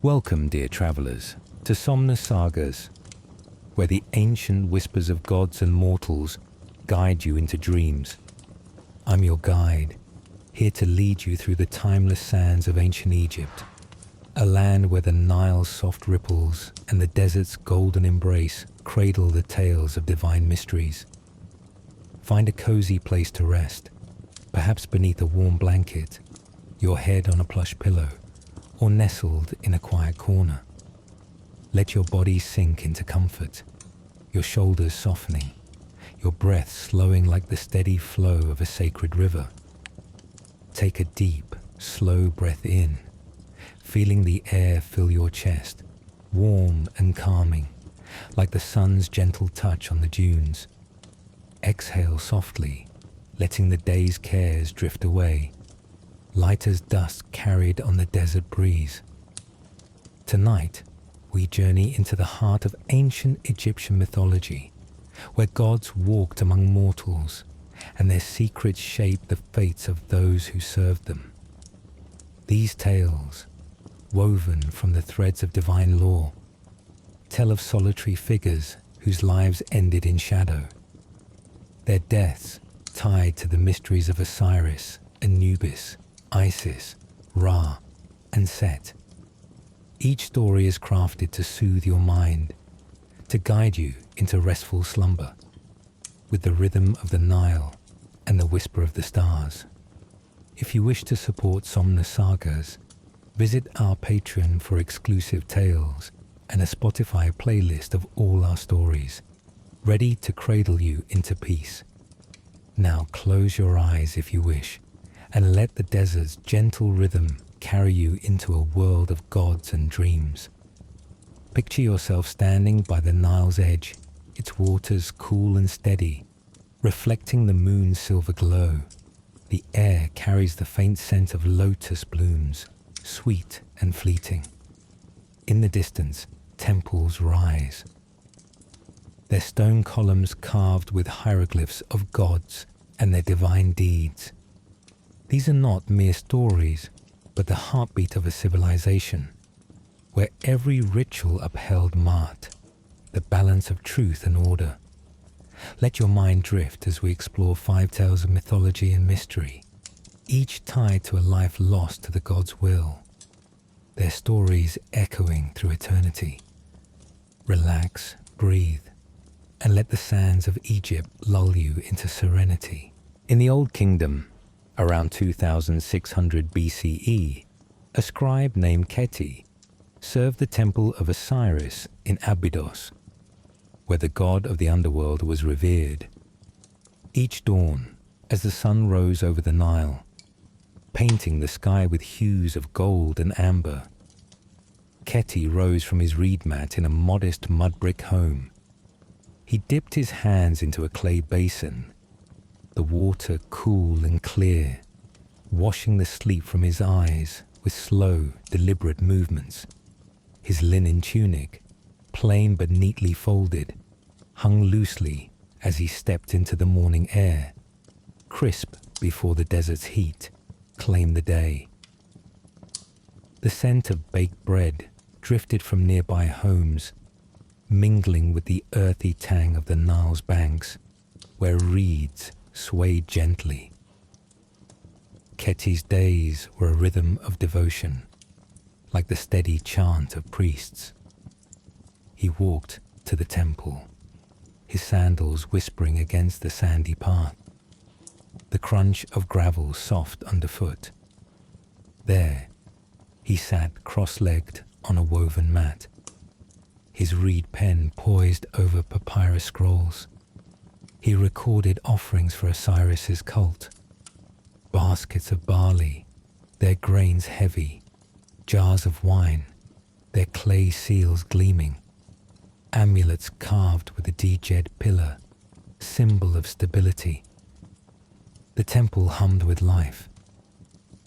Welcome, dear travellers, to Somnus Sagas, where the ancient whispers of gods and mortals guide you into dreams. I'm your guide, here to lead you through the timeless sands of ancient Egypt, a land where the Nile's soft ripples and the desert's golden embrace cradle the tales of divine mysteries. Find a cozy place to rest, perhaps beneath a warm blanket, your head on a plush pillow, or nestled in a quiet corner. Let your body sink into comfort, your shoulders softening, your breath slowing like the steady flow of a sacred river. Take a deep, slow breath in, feeling the air fill your chest, warm and calming, like the sun's gentle touch on the dunes. Exhale softly, letting the day's cares drift away, light as dust carried on the desert breeze. Tonight, we journey into the heart of ancient Egyptian mythology, where gods walked among mortals, and their secrets shaped the fates of those who served them. These tales, woven from the threads of divine lore, tell of solitary figures whose lives ended in shadow, their deaths tied to the mysteries of Osiris, Anubis, Isis, Ra, and Set. Each story is crafted to soothe your mind, to guide you into restful slumber, with the rhythm of the Nile and the whisper of the stars. If you wish to support Somnus Sagas, visit our Patreon for exclusive tales and a Spotify playlist of all our stories, ready to cradle you into peace. Now close your eyes if you wish, and let the desert's gentle rhythm carry you into a world of gods and dreams. Picture yourself standing by the Nile's edge, its waters cool and steady, reflecting the moon's silver glow. The air carries the faint scent of lotus blooms, sweet and fleeting. In the distance, temples rise, their stone columns carved with hieroglyphs of gods and their divine deeds. These are not mere stories, but the heartbeat of a civilization, where every ritual upheld Maat, the balance of truth and order. Let your mind drift as we explore 5 tales of mythology and mystery, each tied to a life lost to the god's will, their stories echoing through eternity. Relax, breathe, and let the sands of Egypt lull you into serenity. In the Old Kingdom, around 2600 BCE, a scribe named Khepri served the temple of Osiris in Abydos, where the god of the underworld was revered. Each dawn, as the sun rose over the Nile, painting the sky with hues of gold and amber, Khepri rose from his reed mat in a modest mud brick home. He dipped his hands into a clay basin, the water cool and clear, washing the sleep from his eyes with slow, deliberate movements. His linen tunic, plain but neatly folded, hung loosely as he stepped into the morning air, crisp before the desert's heat claimed the day. The scent of baked bread drifted from nearby homes, mingling with the earthy tang of the Nile's banks, where reeds swayed gently. Khepri's days were a rhythm of devotion, like the steady chant of priests. He walked to the temple, his sandals whispering against the sandy path, the crunch of gravel soft underfoot. There, he sat cross-legged on a woven mat, his reed pen poised over papyrus scrolls. He recorded offerings for Osiris's cult, baskets of barley, their grains heavy, jars of wine, their clay seals gleaming, amulets carved with a djed pillar, symbol of stability. The temple hummed with life,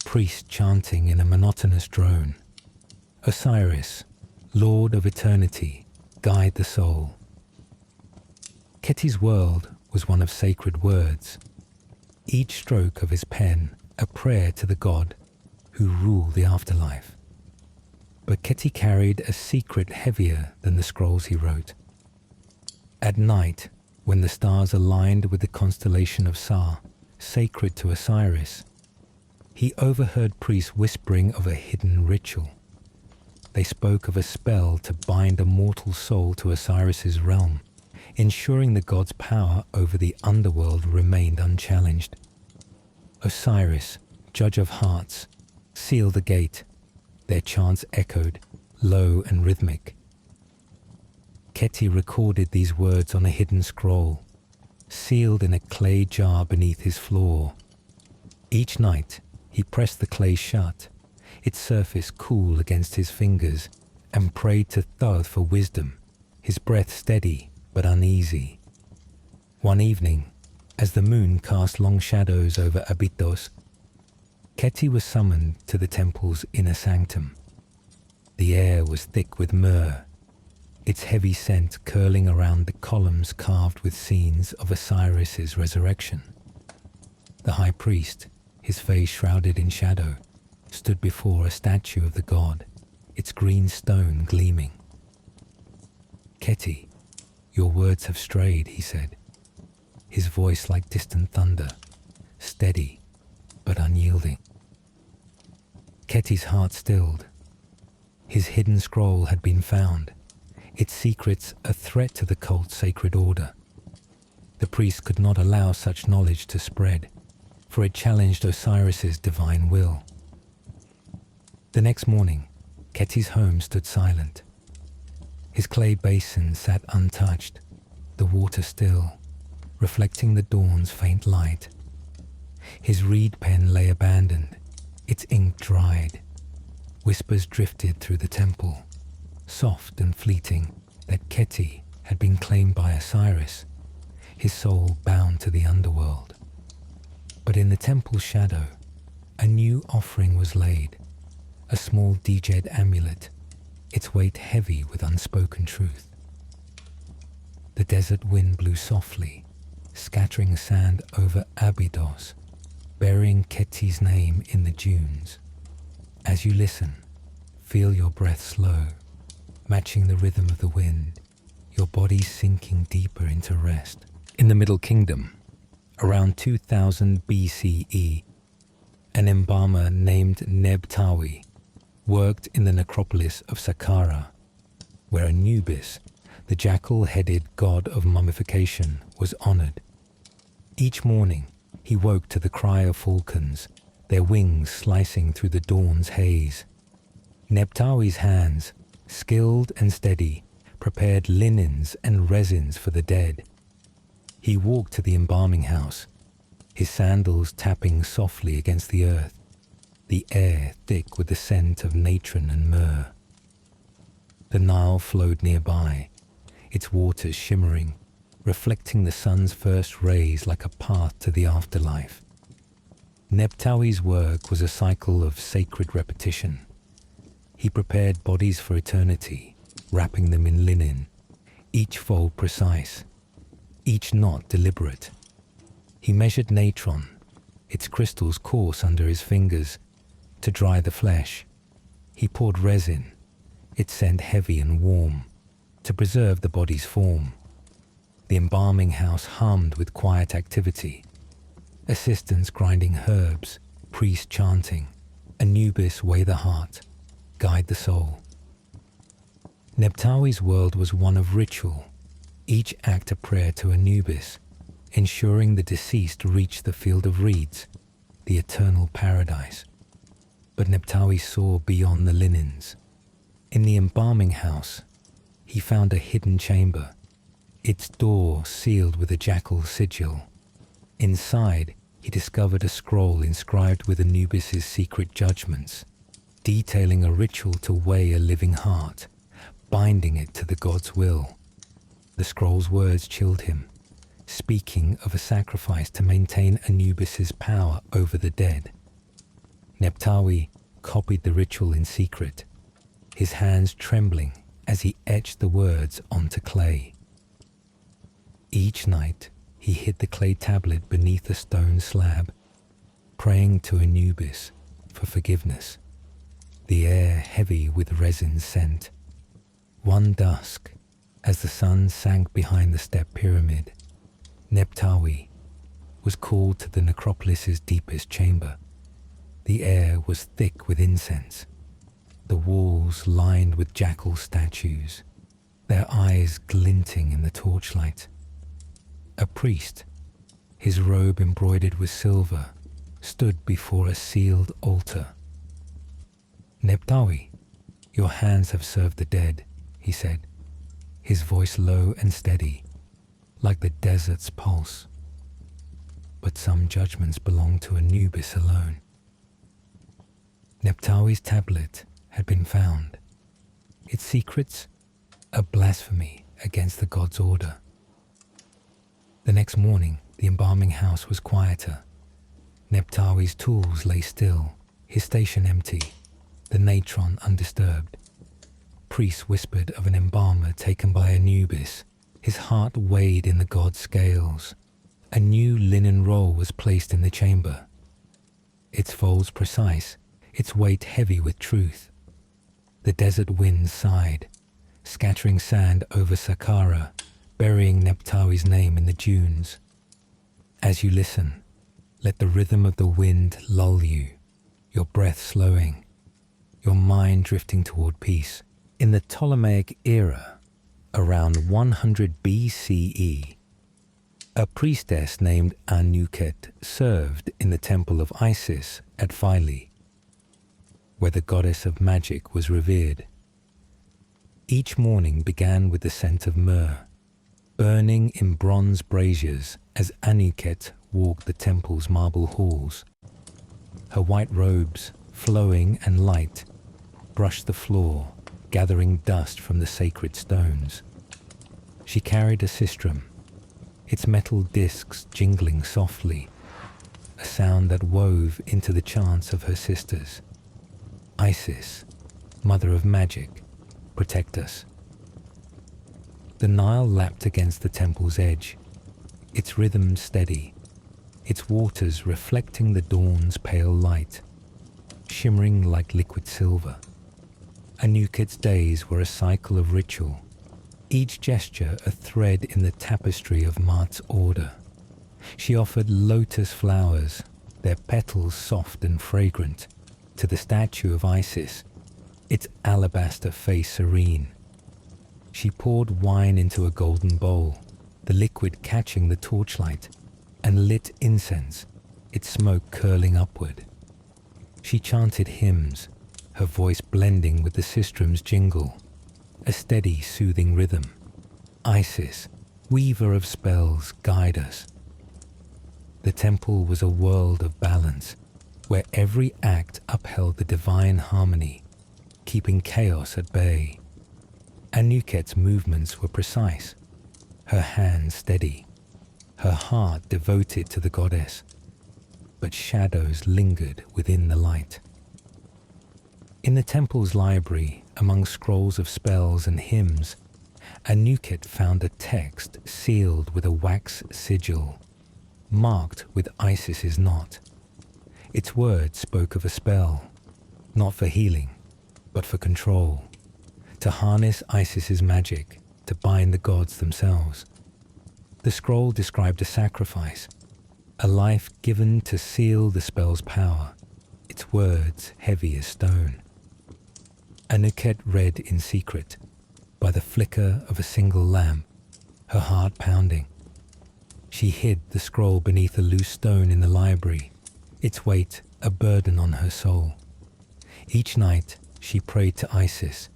priests chanting in a monotonous drone. Osiris, Lord of eternity, guide the soul. Khepri's world was one of sacred words, each stroke of his pen a prayer to the god who ruled the afterlife. but Khepri carried a secret heavier than the scrolls he wrote. At night, when the stars aligned with the constellation of Sa, sacred to Osiris, he overheard priests whispering of a hidden ritual. They spoke of a spell to bind a mortal soul to Osiris's realm, ensuring the god's power over the underworld remained unchallenged. Osiris, judge of hearts, sealed the gate. Their chants echoed, low and rhythmic. Khepri recorded these words on a hidden scroll, sealed in a clay jar beneath his floor. Each night, he pressed the clay shut, its surface cool against his fingers, and prayed to Thoth for wisdom, his breath steady but uneasy. One evening, as the moon cast long shadows over Abydos, Khepri was summoned to the temple's inner sanctum. The air was thick with myrrh, its heavy scent curling around the columns carved with scenes of Osiris's resurrection. The high priest, his face shrouded in shadow, stood before a statue of the god, its green stone gleaming. "Khepri, your words have strayed," he said, his voice like distant thunder, steady but unyielding. Khepri's heart stilled. His hidden scroll had been found, its secrets a threat to the cult's sacred order. The priest could not allow such knowledge to spread, for it challenged Osiris's divine will. The next morning, Khepri's home stood silent. His clay basin sat untouched, the water still, reflecting the dawn's faint light. His reed pen lay abandoned, its ink dried. Whispers drifted through the temple, soft and fleeting, that Khepri had been claimed by Osiris, his soul bound to the underworld. But in the temple's shadow, a new offering was laid, a small Djed amulet, its weight heavy with unspoken truth. The desert wind blew softly, scattering sand over Abydos, burying Khepri's name in the dunes. As you listen, feel your breath slow, matching the rhythm of the wind, your body sinking deeper into rest. In the Middle Kingdom, around 2000 BCE, an embalmer named Nephthys worked in the necropolis of Saqqara, where Anubis, the jackal-headed god of mummification, was honored. Each morning, he woke to the cry of falcons, their wings slicing through the dawn's haze. Nephthys' hands, skilled and steady, prepared linens and resins for the dead. He walked to the embalming house, his sandals tapping softly against the earth, the air thick with the scent of natron and myrrh. The Nile flowed nearby, its waters shimmering, reflecting the sun's first rays like a path to the afterlife. Nephthys' work was a cycle of sacred repetition. He prepared bodies for eternity, wrapping them in linen, each fold precise, each knot deliberate. He measured natron, its crystals coarse under his fingers, to dry the flesh. He poured resin, its scent heavy and warm, to preserve the body's form. The embalming house hummed with quiet activity, assistants grinding herbs, priests chanting, Anubis weigh the heart, guide the soul. Nephthys' world was one of ritual, each act a prayer to Anubis, ensuring the deceased reached the field of reeds, the eternal paradise. But Nephthys saw beyond the linens. In the embalming house, he found a hidden chamber, its door sealed with a jackal's sigil. Inside, he discovered a scroll inscribed with Anubis' secret judgments, detailing a ritual to weigh a living heart, binding it to the god's will. The scroll's words chilled him, speaking of a sacrifice to maintain Anubis' power over the dead. Nephthys copied the ritual in secret, his hands trembling as he etched the words onto clay. Each night, he hid the clay tablet beneath a stone slab, praying to Anubis for forgiveness. the air heavy with resin scent. One dusk, as the sun sank behind the step pyramid, Nephthys was called to the necropolis's deepest chamber. The air was thick with incense, the walls lined with jackal statues, their eyes glinting in the torchlight. A priest, his robe embroidered with silver, stood before a sealed altar. "Nephthys, your hands have served the dead," he said, his voice low and steady, like the desert's pulse. "But some judgments belong to Anubis alone." Nephthys' tablet had been found. Its secrets, a blasphemy against the god's order. The next morning, the embalming house was quieter. Nephthys' tools lay still, his station empty, the natron undisturbed. Priests whispered of an embalmer taken by Anubis. His heart weighed in the god's scales. A new linen roll was placed in the chamber, its folds precise, its weight heavy with truth. The desert wind sighed, scattering sand over Saqqara, burying Nephthys' name in the dunes. As you listen, let the rhythm of the wind lull you, your breath slowing, your mind drifting toward peace. In the Ptolemaic era, around 100 BCE, a priestess named Anuket served in the temple of Isis at Philae, where the goddess of magic was revered. Each morning began with the scent of myrrh, burning in bronze braziers as Anuket walked the temple's marble halls. Her white robes, flowing and light, brushed the floor, gathering dust from the sacred stones. She carried a sistrum, its metal discs jingling softly, a sound that wove into the chants of her sisters. "Isis, mother of magic, protect us." The Nile lapped against the temple's edge, its rhythm steady, its waters reflecting the dawn's pale light, shimmering like liquid silver. Anuket's days were a cycle of ritual, each gesture a thread in the tapestry of Maat's order. She offered lotus flowers, their petals soft and fragrant, to the statue of Isis, its alabaster face serene. She poured wine into a golden bowl, the liquid catching the torchlight, and lit incense, its smoke curling upward. She chanted hymns, her voice blending with the sistrum's jingle, a steady, soothing rhythm. "Isis, weaver of spells, guide us." The temple was a world of balance, where every act upheld the divine harmony, keeping chaos at bay. Anuket's movements were precise, her hands steady, her heart devoted to the goddess, but shadows lingered within the light. In the temple's library, among scrolls of spells and hymns, Anuket found a text sealed with a wax sigil, marked with Isis's knot. Its words spoke of a spell, not for healing, but for control, to harness Isis's magic, to bind the gods themselves. The scroll described a sacrifice, a life given to seal the spell's power, its words heavy as stone. Anuket read in secret, by the flicker of a single lamp, her heart pounding. She hid the scroll beneath a loose stone in the library, its weight a burden on her soul. Each night she prayed to Isis,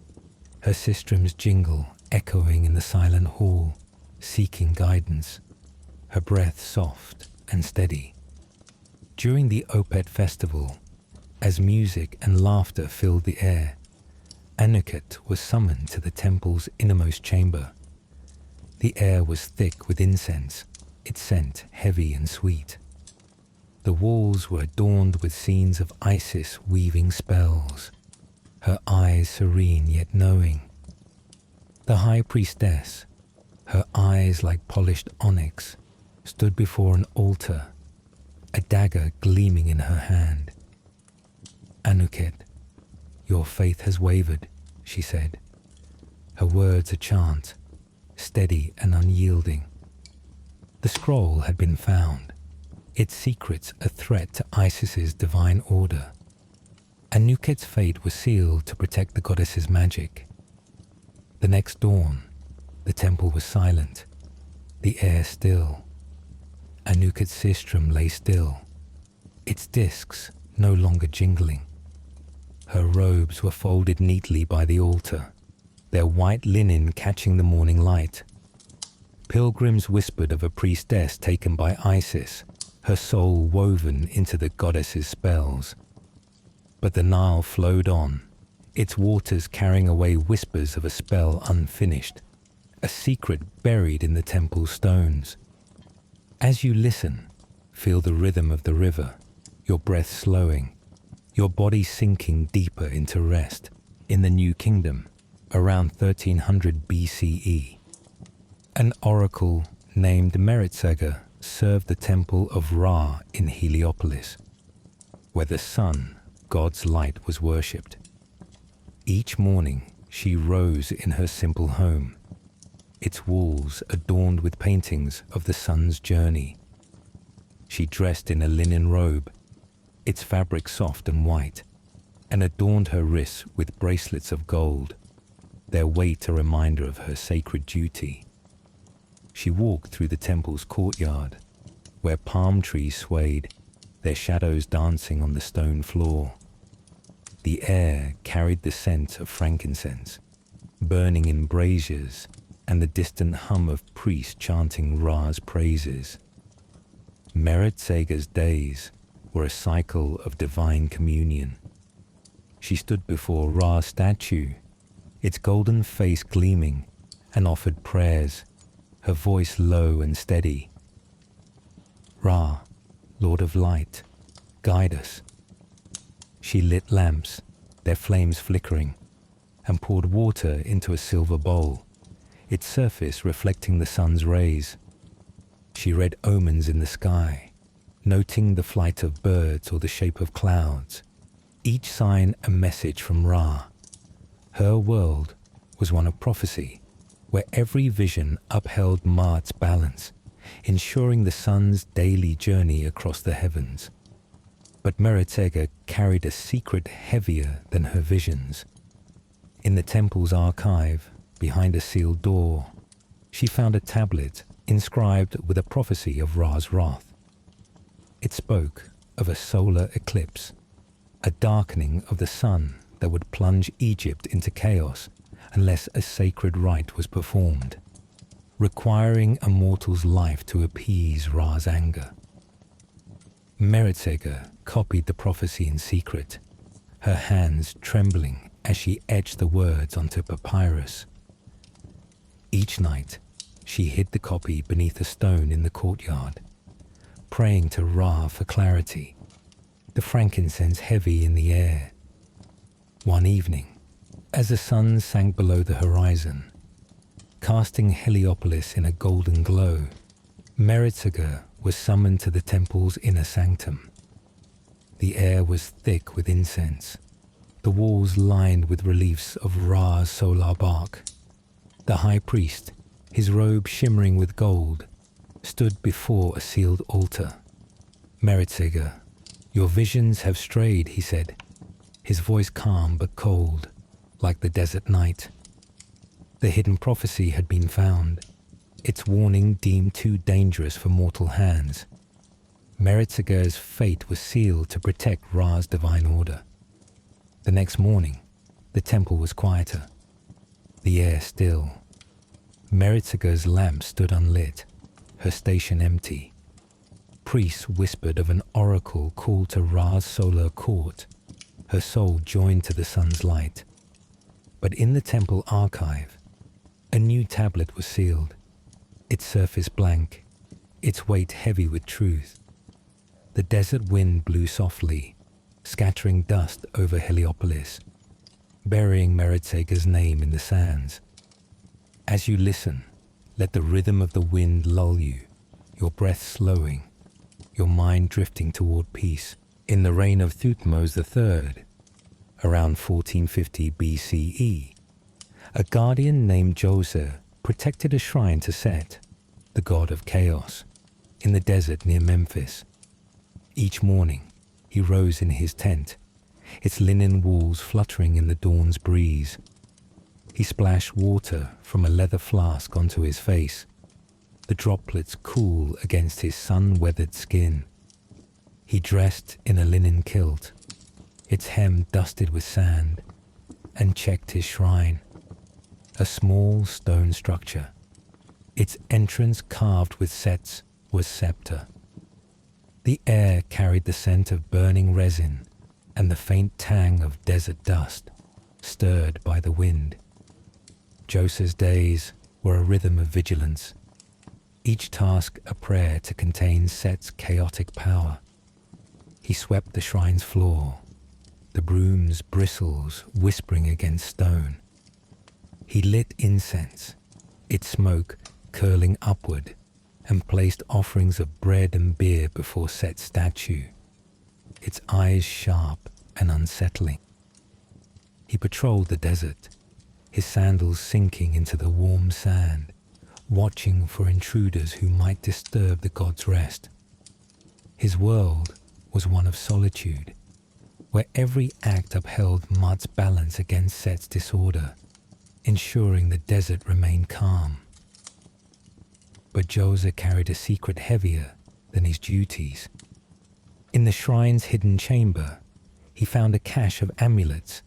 her sistrum's jingle echoing in the silent hall, seeking guidance, her breath soft and steady. During the Opet festival, as music and laughter filled the air, Anuket was summoned to the temple's innermost chamber. The air was thick with incense, its scent heavy and sweet. The walls were adorned with scenes of Isis weaving spells, her eyes serene yet knowing. The high priestess, her eyes like polished onyx, stood before an altar, a dagger gleaming in her hand. "Anuket, Your faith has wavered, she said. Her words a chant, steady and unyielding. The scroll had been found, its secrets a threat to Isis's divine order. Anuket's fate was sealed to protect the goddess's magic. The next dawn, the temple was silent, the air still. Anuket's sistrum lay still, its discs no longer jingling. Her robes were folded neatly by the altar, their white linen catching the morning light. Pilgrims whispered of a priestess taken by Isis, her soul woven into the goddess's spells. But the Nile flowed on, its waters carrying away whispers of a spell unfinished, a secret buried in the temple stones. As you listen, feel the rhythm of the river, your breath slowing, your body sinking deeper into rest. In the New Kingdom, around 1300 BCE, an oracle named Meretseger served the temple of Ra in Heliopolis, where the sun, God's light, was worshipped. Each morning she rose in her simple home, its walls adorned with paintings of the sun's journey. She dressed in a linen robe, its fabric soft and white, and adorned her wrists with bracelets of gold, their weight a reminder of her sacred duty. She walked through the temple's courtyard, where palm trees swayed, their shadows dancing on the stone floor. The air carried the scent of frankincense, burning in braziers, and the distant hum of priests chanting Ra's praises. Meretseger's days were a cycle of divine communion. She stood before Ra's statue, its golden face gleaming, and offered prayers, her voice low and steady. Ra, Lord of Light, guide us. She lit lamps, their flames flickering, and poured water into a silver bowl, its surface reflecting the sun's rays. She read omens in the sky, noting the flight of birds or the shape of clouds, each sign a message from Ra. Her world was one of prophecy, where every vision upheld Maat's balance, ensuring the sun's daily journey across the heavens. But Meretseger carried a secret heavier than her visions. In the temple's archive, behind a sealed door, she found a tablet inscribed with a prophecy of Ra's wrath. It spoke of a solar eclipse, a darkening of the sun that would plunge Egypt into chaos unless a sacred rite was performed, requiring a mortal's life to appease Ra's anger. Meretseger copied the prophecy in secret, her hands trembling as she etched the words onto papyrus. Each night, she hid the copy beneath a stone in the courtyard, praying to Ra for clarity, the frankincense heavy in the air. One evening, as the sun sank below the horizon, casting Heliopolis in a golden glow, Meretseger was summoned to the temple's inner sanctum. The air was thick with incense, the walls lined with reliefs of Ra's solar bark. The high priest, his robe shimmering with gold, stood before a sealed altar. Meretseger, your visions have strayed, he said, his voice calm but cold, like the desert night. The hidden prophecy had been found, its warning deemed too dangerous for mortal hands. Meretseger's fate was sealed to protect Ra's divine order. The next morning, the temple was quieter, the air still. Meretseger's lamp stood unlit, her station empty. Priests whispered of an oracle called to Ra's solar court, her soul joined to the sun's light. But in the temple archive, a new tablet was sealed, its surface blank, its weight heavy with truth. The desert wind blew softly, scattering dust over Heliopolis, burying Meretseger's name in the sands. As you listen, let the rhythm of the wind lull you, your breath slowing, your mind drifting toward peace. In the reign of Thutmose III, around 1450 BCE, a guardian named Djoser protected a shrine to Set, the god of chaos, in the desert near Memphis. Each morning, he rose in his tent, its linen walls fluttering in the dawn's breeze. He splashed water from a leather flask onto his face, the droplets cool against his sun-weathered skin. He dressed in a linen kilt, its hem dusted with sand, and checked his shrine, a small stone structure. Its entrance carved with Set's was scepter. The air carried the scent of burning resin and the faint tang of desert dust, stirred by the wind. Djoser's days were a rhythm of vigilance, each task a prayer to contain Set's chaotic power. He swept the shrine's floor, the broom's bristles whispering against stone. He lit incense, its smoke curling upward, and placed offerings of bread and beer before Set's statue, its eyes sharp and unsettling. He patrolled the desert, his sandals sinking into the warm sand, watching for intruders who might disturb the god's rest. His world was one of solitude, where every act upheld Maat's balance against Set's disorder, ensuring the desert remained calm. But Djoser carried a secret heavier than his duties. In the shrine's hidden chamber, he found a cache of amulets,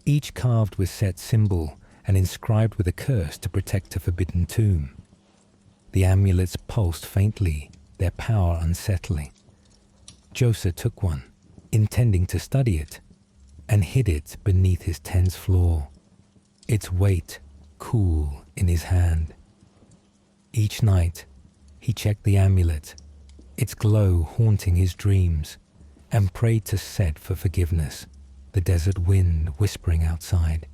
each carved with Set's symbol and inscribed with a curse to protect a forbidden tomb. The amulets pulsed faintly, their power unsettling. Djoser took one, intending to study it, and hid it beneath his tent's floor, its weight cool in his hand. Each night, he checked the amulet, its glow haunting his dreams, and prayed to Set for forgiveness, the desert wind whispering outside.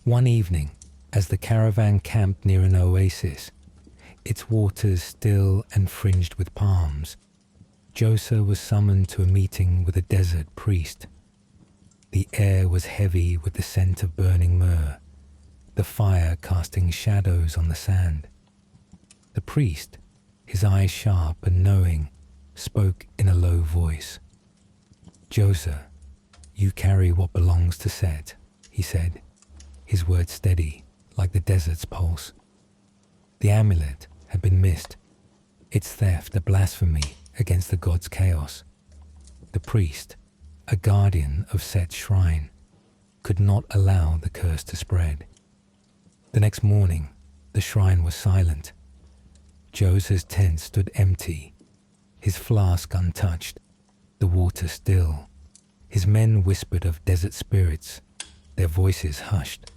One evening, as the caravan camped near an oasis, its waters still and fringed with palms, Djoser was summoned to a meeting with a desert priest. The air was heavy with the scent of burning myrrh, the fire casting shadows on the sand. The priest, his eyes sharp and knowing, spoke in a low voice. "Djoser, you carry what belongs to Set," he said, his words steady like the desert's pulse. The amulet had been missed, its theft a blasphemy against the god's chaos. The priest, a guardian of Set's shrine, could not allow the curse to spread. The next morning, the shrine was silent. Djoser's tent stood empty, his flask untouched, the water still. His men whispered of desert spirits, their voices hushed.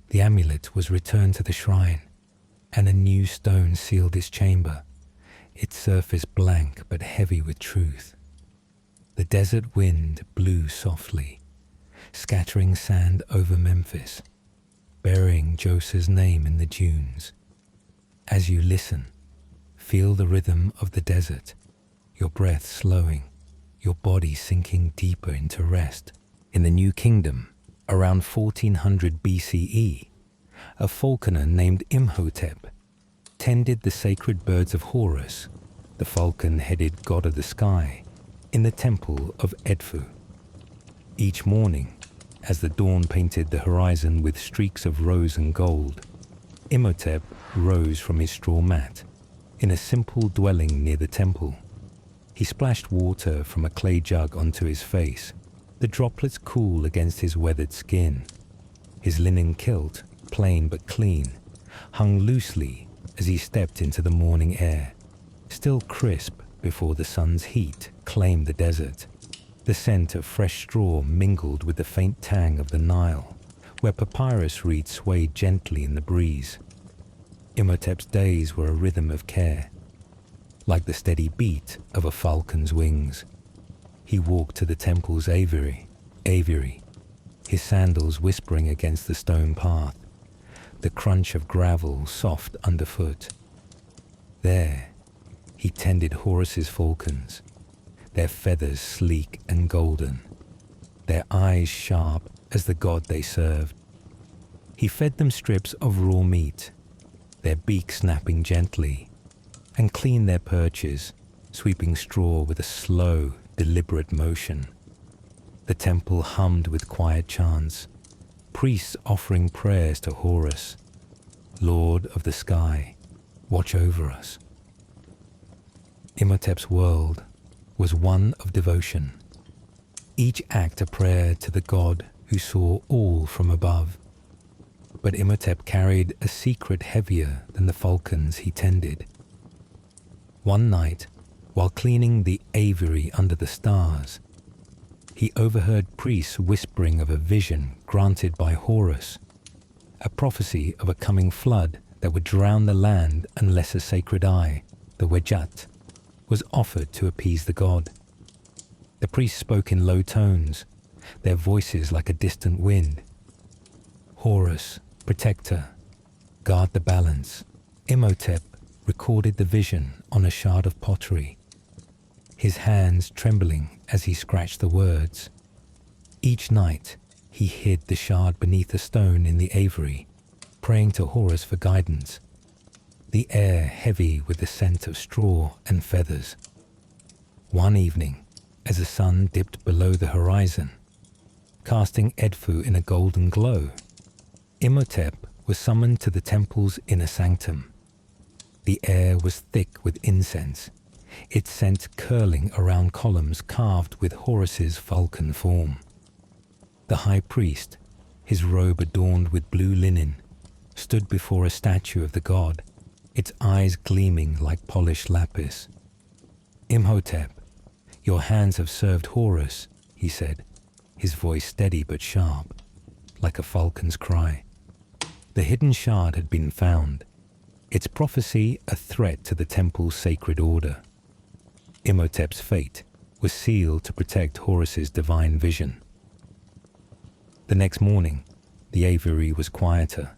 The amulet was returned to the shrine, and a new stone sealed its chamber, its surface blank but heavy with truth. The desert wind blew softly, scattering sand over Memphis, burying Djoser's name in the dunes. As you listen, feel the rhythm of the desert, your breath slowing, your body sinking deeper into rest. In the New Kingdom, around 1400 BCE, a falconer named Imhotep tended the sacred birds of Horus, the falcon-headed god of the sky, in the temple of Edfu. Each morning, as the dawn painted the horizon with streaks of rose and gold, Imhotep rose from his straw mat in a simple dwelling near the temple. He splashed water from a clay jug onto his face, the droplets cool against his weathered skin. His linen kilt, plain but clean, hung loosely as he stepped into the morning air, still crisp before the sun's heat claimed the desert. The scent of fresh straw mingled with the faint tang of the Nile, where papyrus reeds swayed gently in the breeze. Imhotep's days were a rhythm of care, like the steady beat of a falcon's wings. He walked to the temple's aviary, his sandals whispering against the stone path, the crunch of gravel soft underfoot. There, he tended Horus's falcons, their feathers sleek and golden, their eyes sharp as the god they served. He fed them strips of raw meat, their beaks snapping gently, and cleaned their perches, sweeping straw with a slow, deliberate motion. The temple hummed with quiet chants, priests offering prayers to Horus, Lord of the sky, watch over us. Imhotep's world was one of devotion, each act a prayer to the god who saw all from above. But Imhotep carried a secret heavier than the falcons he tended. One night, while cleaning the aviary under the stars, he overheard priests whispering of a vision granted by Horus, a prophecy of a coming flood that would drown the land unless a sacred eye, the Wejat, was offered to appease the god. The priests spoke in low tones, their voices like a distant wind. Horus, protector, guard the balance. Imhotep recorded the vision on a shard of pottery, his hands trembling as he scratched the words. Each night, he hid the shard beneath a stone in the aviary, praying to Horus for guidance, the air heavy with the scent of straw and feathers. One evening, as the sun dipped below the horizon, casting Edfu in a golden glow, Imhotep was summoned to the temple's inner sanctum. The air was thick with incense, its scent curling around columns carved with Horus's falcon form. The high priest, his robe adorned with blue linen, stood before a statue of the god, its eyes gleaming like polished lapis. "Imhotep, your hands have served Horus," he said, his voice steady but sharp, like a falcon's cry. The hidden shard had been found, its prophecy a threat to the temple's sacred order. Imhotep's fate was sealed to protect Horus's divine vision. The next morning, the aviary was quieter,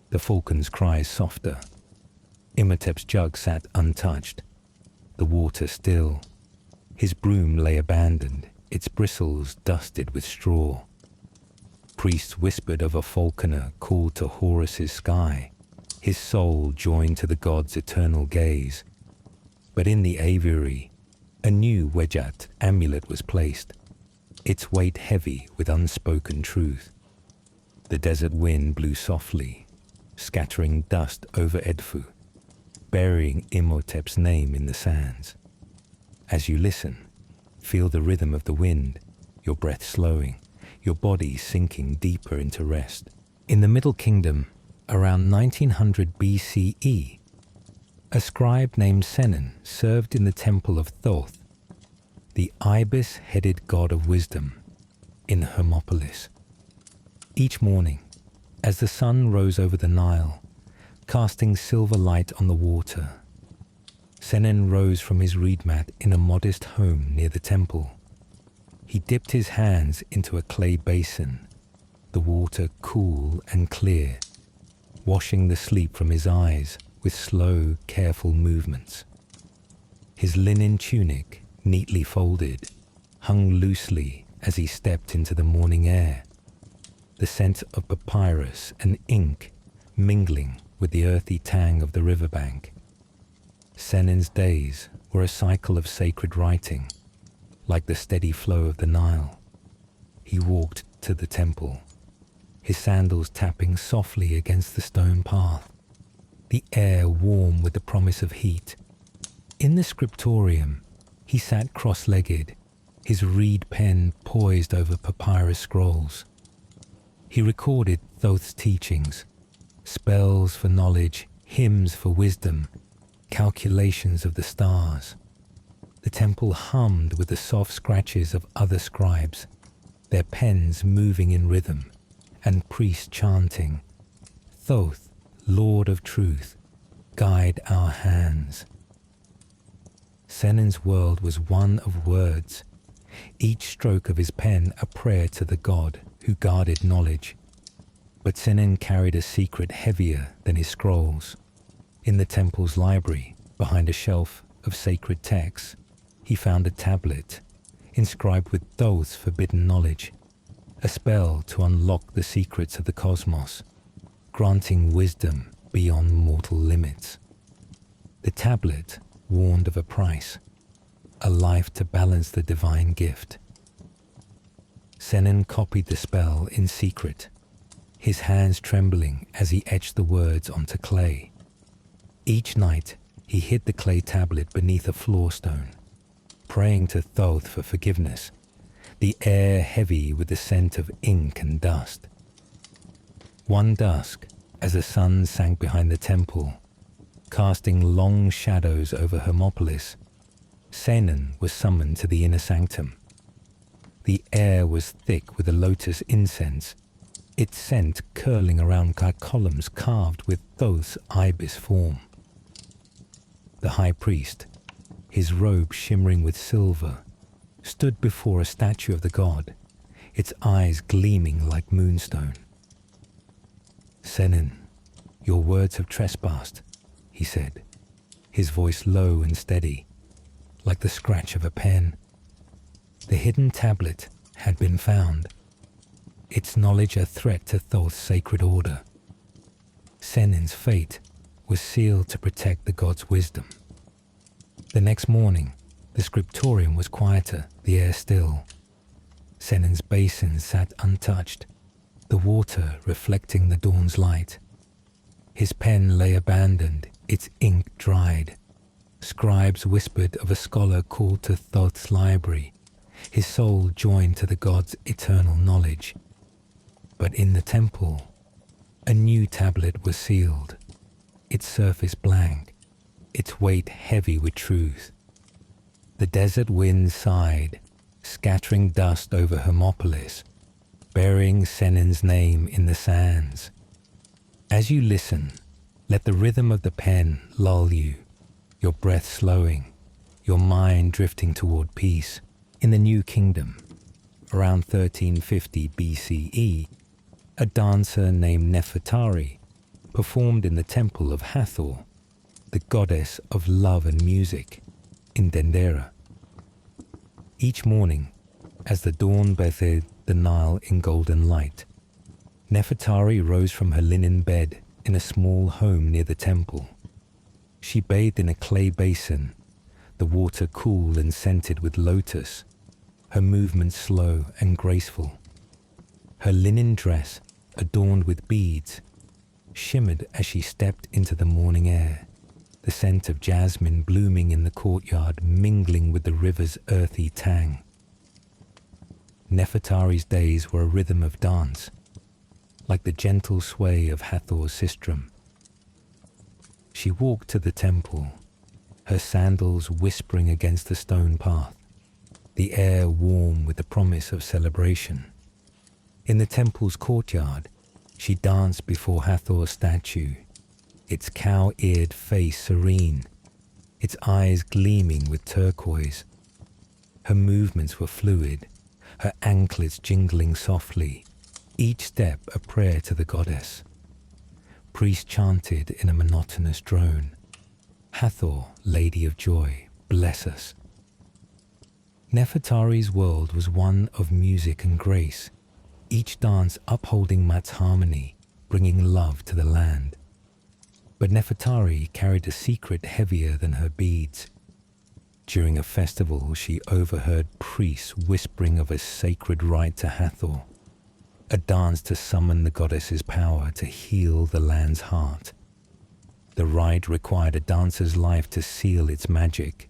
the falcon's cries softer. Imhotep's jug sat untouched, the water still. His broom lay abandoned, its bristles dusted with straw. Priests whispered of a falconer called to Horus's sky, his soul joined to the god's eternal gaze. But in the aviary, a new Wejat amulet was placed, its weight heavy with unspoken truth. The desert wind blew softly, scattering dust over Edfu, burying Imhotep's name in the sands. As you listen, feel the rhythm of the wind, your breath slowing, your body sinking deeper into rest. In the Middle Kingdom, around 1900 BCE, a scribe named Senon served in the temple of Thoth, the ibis-headed god of wisdom, in Hermopolis. Each morning, as the sun rose over the Nile, casting silver light on the water, Senon rose from his reed mat in a modest home near the temple. He dipped his hands into a clay basin, the water cool and clear, washing the sleep from his eyes with slow, careful movements. His linen tunic, neatly folded, hung loosely as he stepped into the morning air, the scent of papyrus and ink mingling with the earthy tang of the riverbank. Senon's days were a cycle of sacred writing, like the steady flow of the Nile. He walked to the temple, his sandals tapping softly against the stone path, the air warm with the promise of heat. In the scriptorium, he sat cross-legged, his reed pen poised over papyrus scrolls. He recorded Thoth's teachings, spells for knowledge, hymns for wisdom, calculations of the stars. The temple hummed with the soft scratches of other scribes, their pens moving in rhythm, and priests chanting, "Thoth, Lord of Truth, guide our hands." Senon's world was one of words, each stroke of his pen a prayer to the god who guarded knowledge. But Senon carried a secret heavier than his scrolls. In the temple's library, behind a shelf of sacred texts, he found a tablet inscribed with Thoth's forbidden knowledge. a spell to unlock the secrets of the cosmos, granting wisdom beyond mortal limits. The tablet warned of a price, a life to balance the divine gift. Senon copied the spell in secret, his hands trembling as he etched the words onto clay. Each night, he hid the clay tablet beneath a floor stone, praying to Thoth for forgiveness, the air heavy with the scent of ink and dust. One dusk, as the sun sank behind the temple, casting long shadows over Hermopolis, Senon was summoned to the inner sanctum. The air was thick with the lotus incense, its scent curling around like columns carved with Thoth's ibis form. The high priest, his robe shimmering with silver, stood before a statue of the god, its eyes gleaming like moonstone. "Senon, your words have trespassed," he said, his voice low and steady, like the scratch of a pen. The hidden tablet had been found, its knowledge a threat to Thoth's sacred order. Senon's fate was sealed to protect the god's wisdom. The next morning, the scriptorium was quieter, the air still. Senon's basin sat untouched, the water reflecting the dawn's light. His pen lay abandoned, its ink dried. Scribes whispered of a scholar called to Thoth's library, his soul joined to the god's eternal knowledge. But in the temple, a new tablet was sealed, its surface blank, its weight heavy with truth. The desert wind sighed, scattering dust over Hermopolis, burying Senon's name in the sands. As you listen, let the rhythm of the pen lull you, your breath slowing, your mind drifting toward peace. In the New Kingdom, around 1350 BCE, a dancer named Nephthys performed in the temple of Hathor, the goddess of love and music, in Dendera. Each morning, as the dawn bathed the Nile in golden light, Nephthys rose from her linen bed in a small home near the temple. She bathed in a clay basin, the water cool and scented with lotus, her movements slow and graceful. Her linen dress, adorned with beads, shimmered as she stepped into the morning air, the scent of jasmine blooming in the courtyard mingling with the river's earthy tang. Nephthys' days were a rhythm of dance, like the gentle sway of Hathor's sistrum. She walked to the temple, her sandals whispering against the stone path, the air warm with the promise of celebration. In the temple's courtyard, she danced before Hathor's statue, its cow-eared face serene, its eyes gleaming with turquoise. Her movements were fluid, her anklets jingling softly, each step a prayer to the goddess. Priests chanted in a monotonous drone, "Hathor, Lady of Joy, bless us." Nephthys' world was one of music and grace, each dance upholding Maat's harmony, bringing love to the land. But Nephthys carried a secret heavier than her beads. During a festival, she overheard priests whispering of a sacred rite to Hathor, a dance to summon the goddess's power to heal the land's heart. The rite required a dancer's life to seal its magic,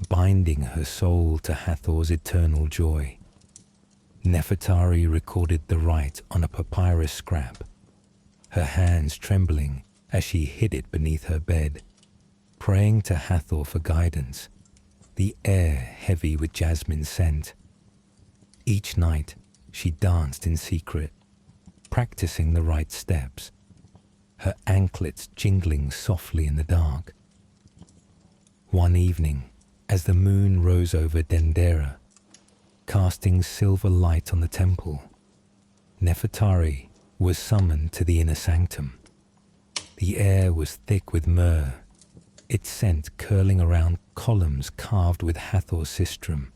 binding her soul to Hathor's eternal joy. Nephthys recorded the rite on a papyrus scrap, her hands trembling as she hid it beneath her bed, praying to Hathor for guidance, the air heavy with jasmine scent. Each night, she danced in secret, practicing the right steps, her anklets jingling softly in the dark. One evening, as the moon rose over Dendera, casting silver light on the temple, Nephthys was summoned to the inner sanctum. The air was thick with myrrh, its scent curling around columns carved with Hathor's sistrum.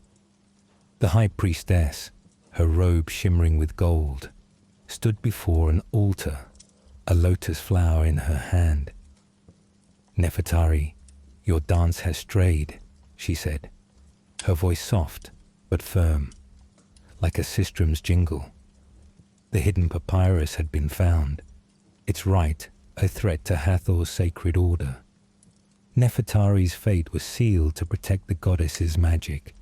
The high priestess, her robe shimmering with gold, stood before an altar, a lotus flower in her hand. "Nefertari, your dance has strayed," she said, her voice soft but firm, like a sistrum's jingle. The hidden papyrus had been found, its rite a threat to Hathor's sacred order. Nefertari's fate was sealed to protect the goddess's magic.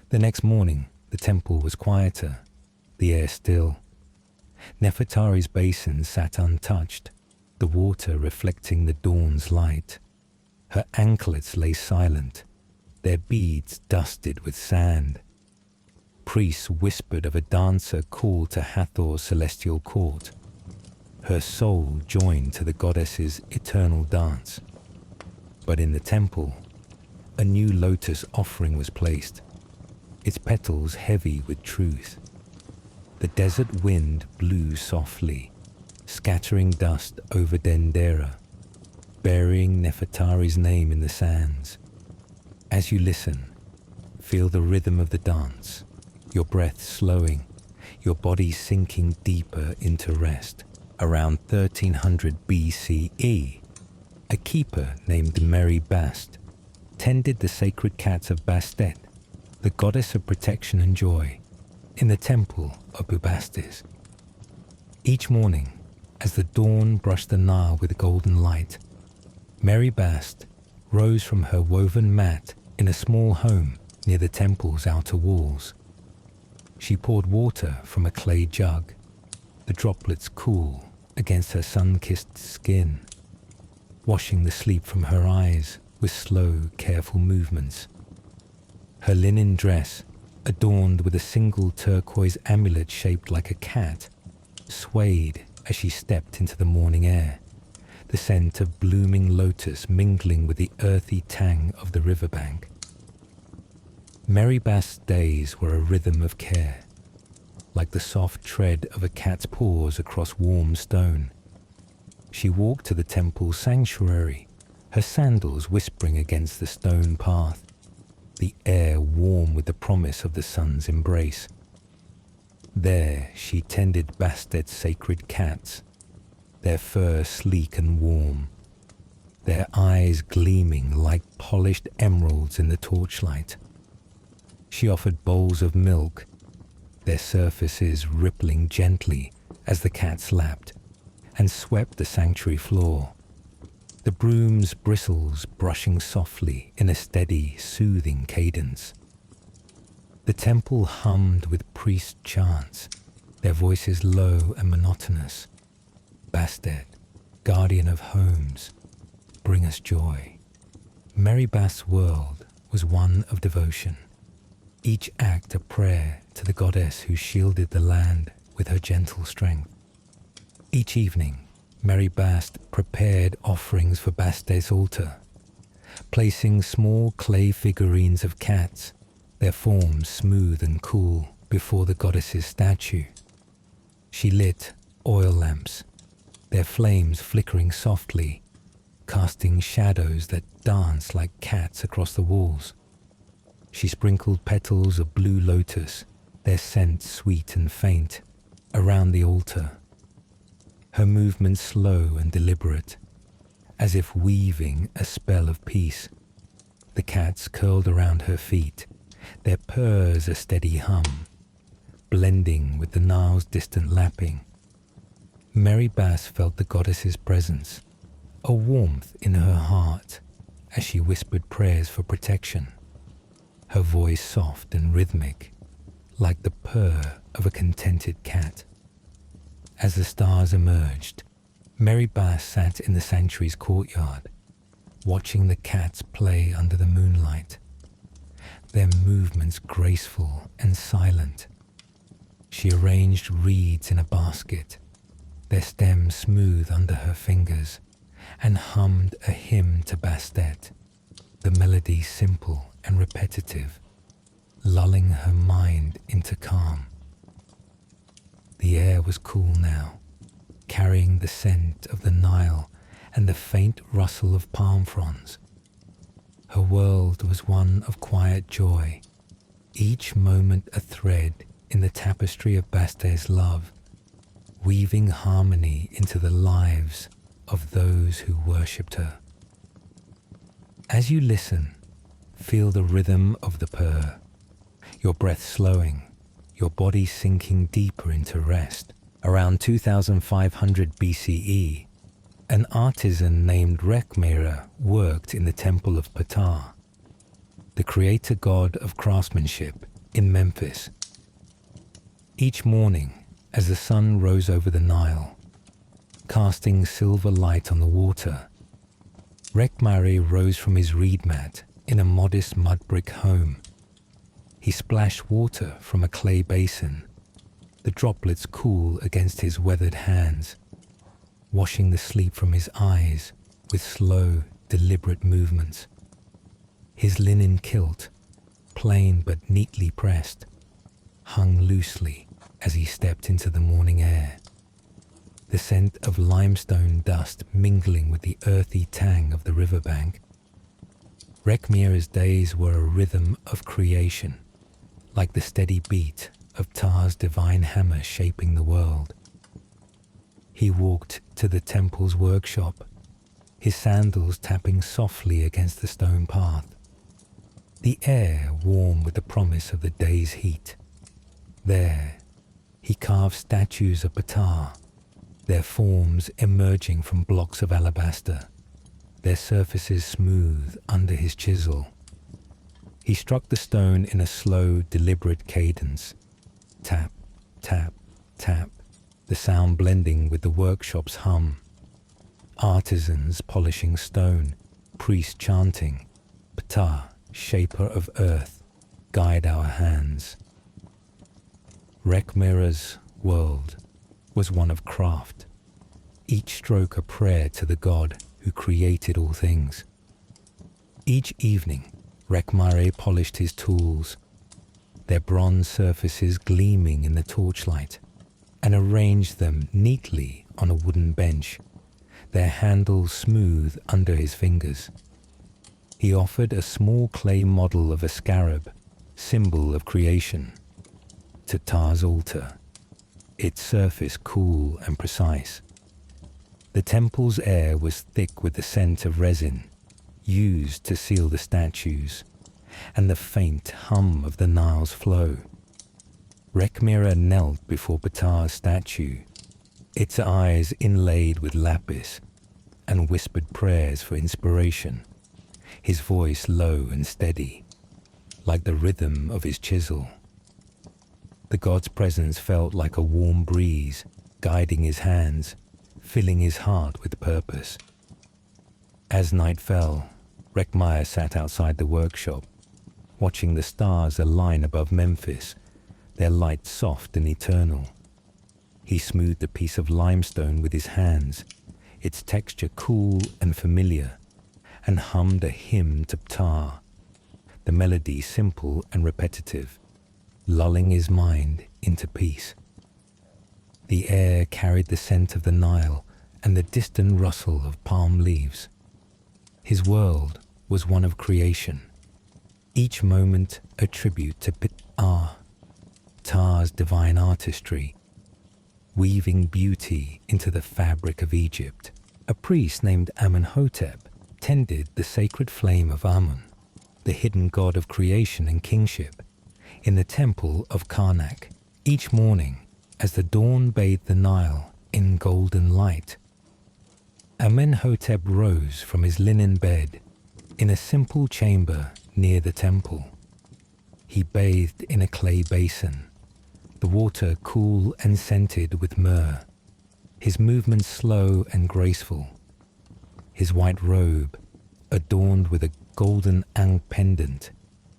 The next morning, the temple was quieter, the air still. Nefertari's basin sat untouched, the water reflecting the dawn's light. Her anklets lay silent, their beads dusted with sand. Priests whispered of a dancer called to Hathor's celestial court. Her soul joined to the goddess's eternal dance. But in the temple, a new lotus offering was placed, its petals heavy with truth. The desert wind blew softly, scattering dust over Dendera, burying Nefertari's name in the sands. As you listen, feel the rhythm of the dance, your breath slowing, your body sinking deeper into rest. Around 1300 BCE, a keeper named Mary Bast tended the sacred cats of Bastet, the goddess of protection and joy, in the temple of Bubastis. Each morning, as the dawn brushed the Nile with golden light, Mary Bast rose from her woven mat in a small home near the temple's outer walls. She poured water from a clay jug, the droplets cool against her sun-kissed skin, washing the sleep from her eyes with slow, careful movements. Her linen dress, adorned with a single turquoise amulet shaped like a cat, swayed as she stepped into the morning air, the scent of blooming lotus mingling with the earthy tang of the riverbank. Mary Bast's days were a rhythm of care, like the soft tread of a cat's paws across warm stone. She walked to the temple's sanctuary, her sandals whispering against the stone path, the air warm with the promise of the sun's embrace. There she tended Bastet's sacred cats, their fur sleek and warm, their eyes gleaming like polished emeralds in the torchlight. She offered bowls of milk, their surfaces rippling gently as the cats lapped, and swept the sanctuary floor, the broom's bristles brushing softly in a steady, soothing cadence. The temple hummed with priest chants, their voices low and monotonous. Bastet, guardian of homes, bring us joy. Mary Bast's world was one of devotion, each act a prayer to the goddess who shielded the land with her gentle strength. Each evening, Mary Bast prepared offerings for Bastet's altar, placing small clay figurines of cats, their forms smooth and cool, before the goddess's statue. She lit oil lamps, their flames flickering softly, casting shadows that danced like cats across the walls. She sprinkled petals of blue lotus, their scent sweet and faint, around the altar. Her movements slow and deliberate, as if weaving a spell of peace. The cats curled around her feet, their purrs a steady hum, blending with the Nile's distant lapping. Mary Bast felt the goddess's presence, a warmth in her heart as she whispered prayers for protection, her voice soft and rhythmic, like the purr of a contented cat. As the stars emerged, Mary Bast sat in the sanctuary's courtyard, watching the cats play under the moonlight, their movements graceful and silent. She arranged reeds in a basket, their stems smooth under her fingers, and hummed a hymn to Bastet, the melody simple and repetitive, lulling her mind into calm. The air was cool now, carrying the scent of the Nile and the faint rustle of palm fronds. Her world was one of quiet joy, each moment a thread in the tapestry of Bastet's love, weaving harmony into the lives of those who worshipped her. As you listen, feel the rhythm of the purr, your breath slowing, your body sinking deeper into rest. Around 2500 BCE, an artisan named Rekhmera worked in the temple of Ptah, the creator god of craftsmanship in Memphis. Each morning, as the sun rose over the Nile, casting silver light on the water, Rekhmera rose from his reed mat in a modest mud brick home. He splashed water from a clay basin, the droplets cool against his weathered hands, washing the sleep from his eyes with slow, deliberate movements. His linen kilt, plain but neatly pressed, hung loosely as he stepped into the morning air, the scent of limestone dust mingling with the earthy tang of the riverbank. Rekhmera's days were a rhythm of creation, like the steady beat of Ptah's divine hammer shaping the world. He walked to the temple's workshop, his sandals tapping softly against the stone path, the air warm with the promise of the day's heat. There, he carved statues of Ptah, their forms emerging from blocks of alabaster, their surfaces smooth under his chisel. He struck the stone in a slow, deliberate cadence, tap, tap, tap, the sound blending with the workshop's hum. Artisans polishing stone, priests chanting, Ptah, shaper of earth, guide our hands. Rekhmera's world was one of craft, each stroke a prayer to the god who created all things. Each evening, Rekhmera polished his tools, their bronze surfaces gleaming in the torchlight, and arranged them neatly on a wooden bench, their handles smooth under his fingers. He offered a small clay model of a scarab, symbol of creation, to Ptah's altar, its surface cool and precise. The temple's air was thick with the scent of resin, used to seal the statues, and the faint hum of the Nile's flow. Rekhmera knelt before Ptah's statue, its eyes inlaid with lapis, and whispered prayers for inspiration, his voice low and steady, like the rhythm of his chisel. The god's presence felt like a warm breeze, guiding his hands, filling his heart with purpose. As night fell, Rekhmera sat outside the workshop, watching the stars align above Memphis, their light soft and eternal. He smoothed a piece of limestone with his hands, its texture cool and familiar, and hummed a hymn to Ptah, the melody simple and repetitive, lulling his mind into peace. The air carried the scent of the Nile and the distant rustle of palm leaves. His world was one of creation, each moment a tribute to Ptah's divine artistry, weaving beauty into the fabric of Egypt. A priest named Amenhotep tended the sacred flame of Amun, the hidden god of creation and kingship, in the temple of Karnak. Each morning, as the dawn bathed the Nile in golden light, Amenhotep rose from his linen bed in a simple chamber near the temple. He bathed in a clay basin, the water cool and scented with myrrh, his movements slow and graceful. His white robe, adorned with a golden ankh pendant,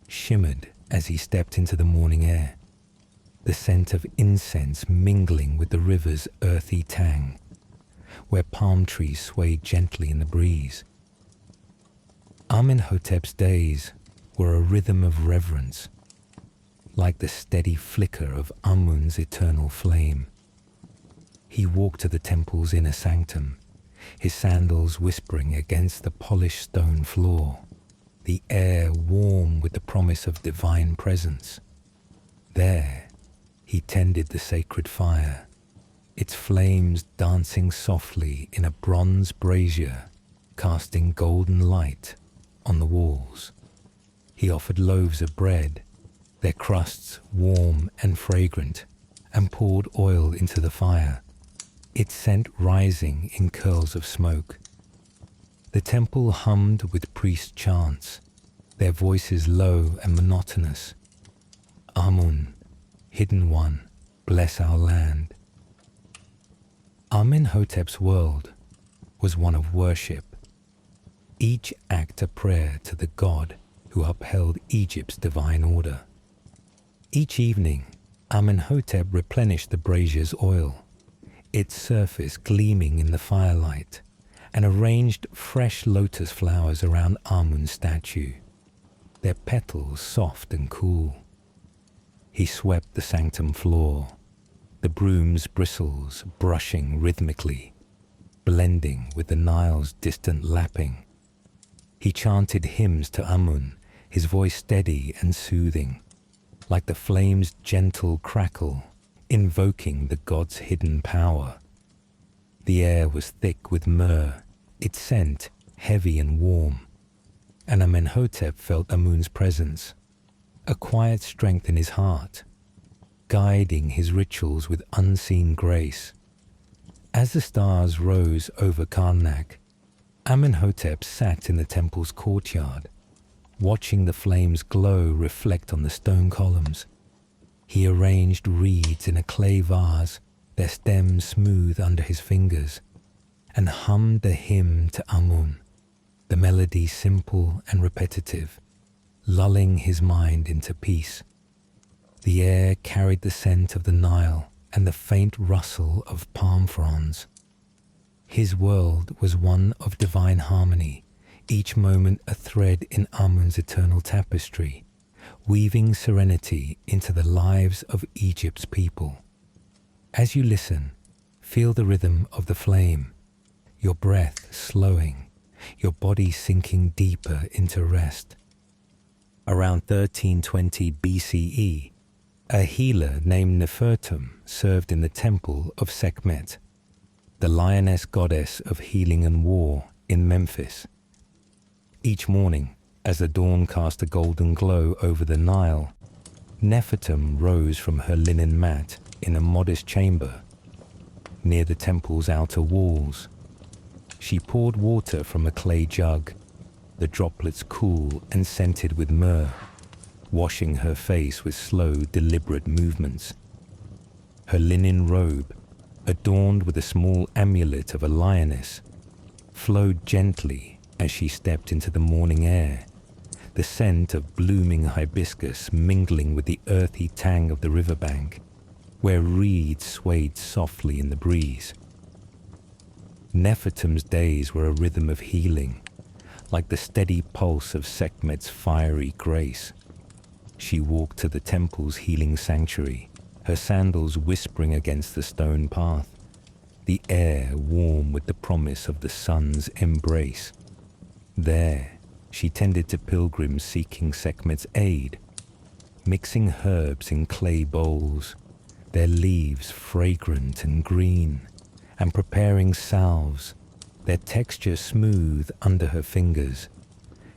shimmered as he stepped into the morning air, the scent of incense mingling with the river's earthy tang, where palm trees swayed gently in the breeze. Amenhotep's days were a rhythm of reverence, like the steady flicker of Amun's eternal flame. He walked to the temple's inner sanctum, his sandals whispering against the polished stone floor, the air warm with the promise of divine presence. There, He tended the sacred fire, its flames dancing softly in a bronze brazier, casting golden light on the walls. He offered loaves of bread, their crusts warm and fragrant, and poured oil into the fire, its scent rising in curls of smoke. The temple hummed with priest chants, their voices low and monotonous. Amun, Hidden One, bless our land. Amenhotep's world was one of worship, each act a prayer to the god who upheld Egypt's divine order. Each evening, Amenhotep replenished the brazier's oil, its surface gleaming in the firelight, and arranged fresh lotus flowers around Amun's statue, their petals soft and cool. He swept the sanctum floor, the broom's bristles brushing rhythmically, blending with the Nile's distant lapping. He chanted hymns to Amun, his voice steady and soothing, like the flame's gentle crackle, invoking the god's hidden power. The air was thick with myrrh, its scent heavy and warm, and Amenhotep felt Amun's presence, a quiet strength in his heart, guiding his rituals with unseen grace. As the stars rose over Karnak, Amenhotep sat in the temple's courtyard, watching the flames glow reflect on the stone columns. He arranged reeds in a clay vase, their stems smooth under his fingers, and hummed the hymn to Amun, the melody simple and repetitive, lulling his mind into peace. The air carried the scent of the Nile and the faint rustle of palm fronds. His world was one of divine harmony, each moment a thread in Amun's eternal tapestry, weaving serenity into the lives of Egypt's people. As you listen, feel the rhythm of the flame, your breath slowing, your body sinking deeper into rest. Around 1320 BCE, a healer named Nephthys served in the temple of Sekhmet, the lioness goddess of healing and war in Memphis. Each morning, as the dawn cast a golden glow over the Nile, Nephthys rose from her linen mat in a modest chamber near the temple's outer walls. She poured water from a clay jug, the droplets cool and scented with myrrh, washing her face with slow, deliberate movements. Her linen robe, adorned with a small amulet of a lioness, flowed gently as she stepped into the morning air, the scent of blooming hibiscus mingling with the earthy tang of the riverbank, where reeds swayed softly in the breeze. Nephthys' days were a rhythm of healing, like the steady pulse of Sekhmet's fiery grace. She walked to the temple's healing sanctuary, her sandals whispering against the stone path, the air warm with the promise of the sun's embrace. There, she tended to pilgrims seeking Sekhmet's aid, mixing herbs in clay bowls, their leaves fragrant and green, and preparing salves, their texture smooth under her fingers.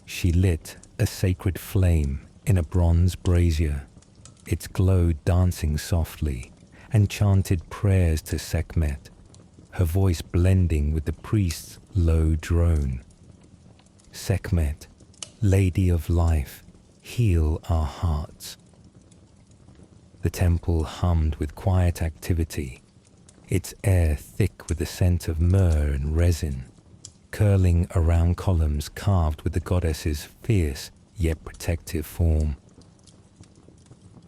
She lit a sacred flame in a bronze brazier, its glow dancing softly, and chanted prayers to Sekhmet, her voice blending with the priest's low drone. Sekhmet, Lady of Life, heal our hearts. The temple hummed with quiet activity, its air thick with the scent of myrrh and resin, curling around columns carved with the goddess's fierce yet protective form.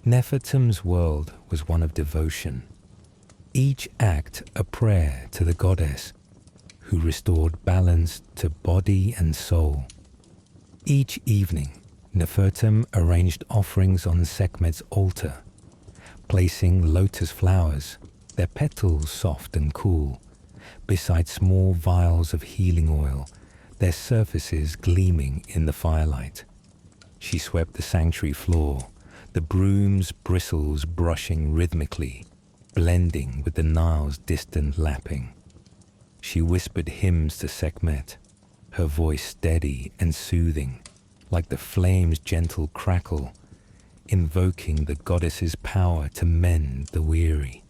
Nephthys' world was one of devotion, each act a prayer to the goddess, who restored balance to body and soul. Each evening, Nephthys arranged offerings on Sekhmet's altar, placing lotus flowers, their petals soft and cool, beside small vials of healing oil, their surfaces gleaming in the firelight. She swept the sanctuary floor, the broom's bristles brushing rhythmically, blending with the Nile's distant lapping. She whispered hymns to Sekhmet, her voice steady and soothing, like the flame's gentle crackle, invoking the goddess's power to mend the weary.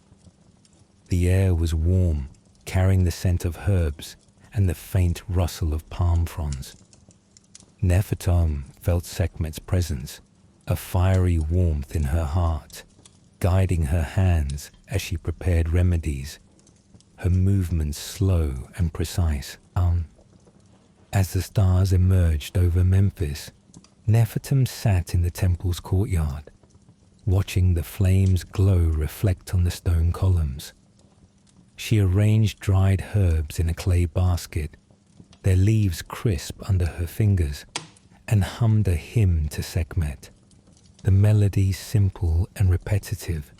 The air was warm, carrying the scent of herbs and the faint rustle of palm fronds. Nephthys felt Sekhmet's presence, a fiery warmth in her heart, guiding her hands as she prepared remedies, her movements slow and precise. As the stars emerged over Memphis, Nephthys sat in the temple's courtyard, watching the flames glow reflect on the stone columns. She arranged dried herbs in a clay basket, their leaves crisp under her fingers, and hummed a hymn to Sekhmet, the melody simple and repetitive,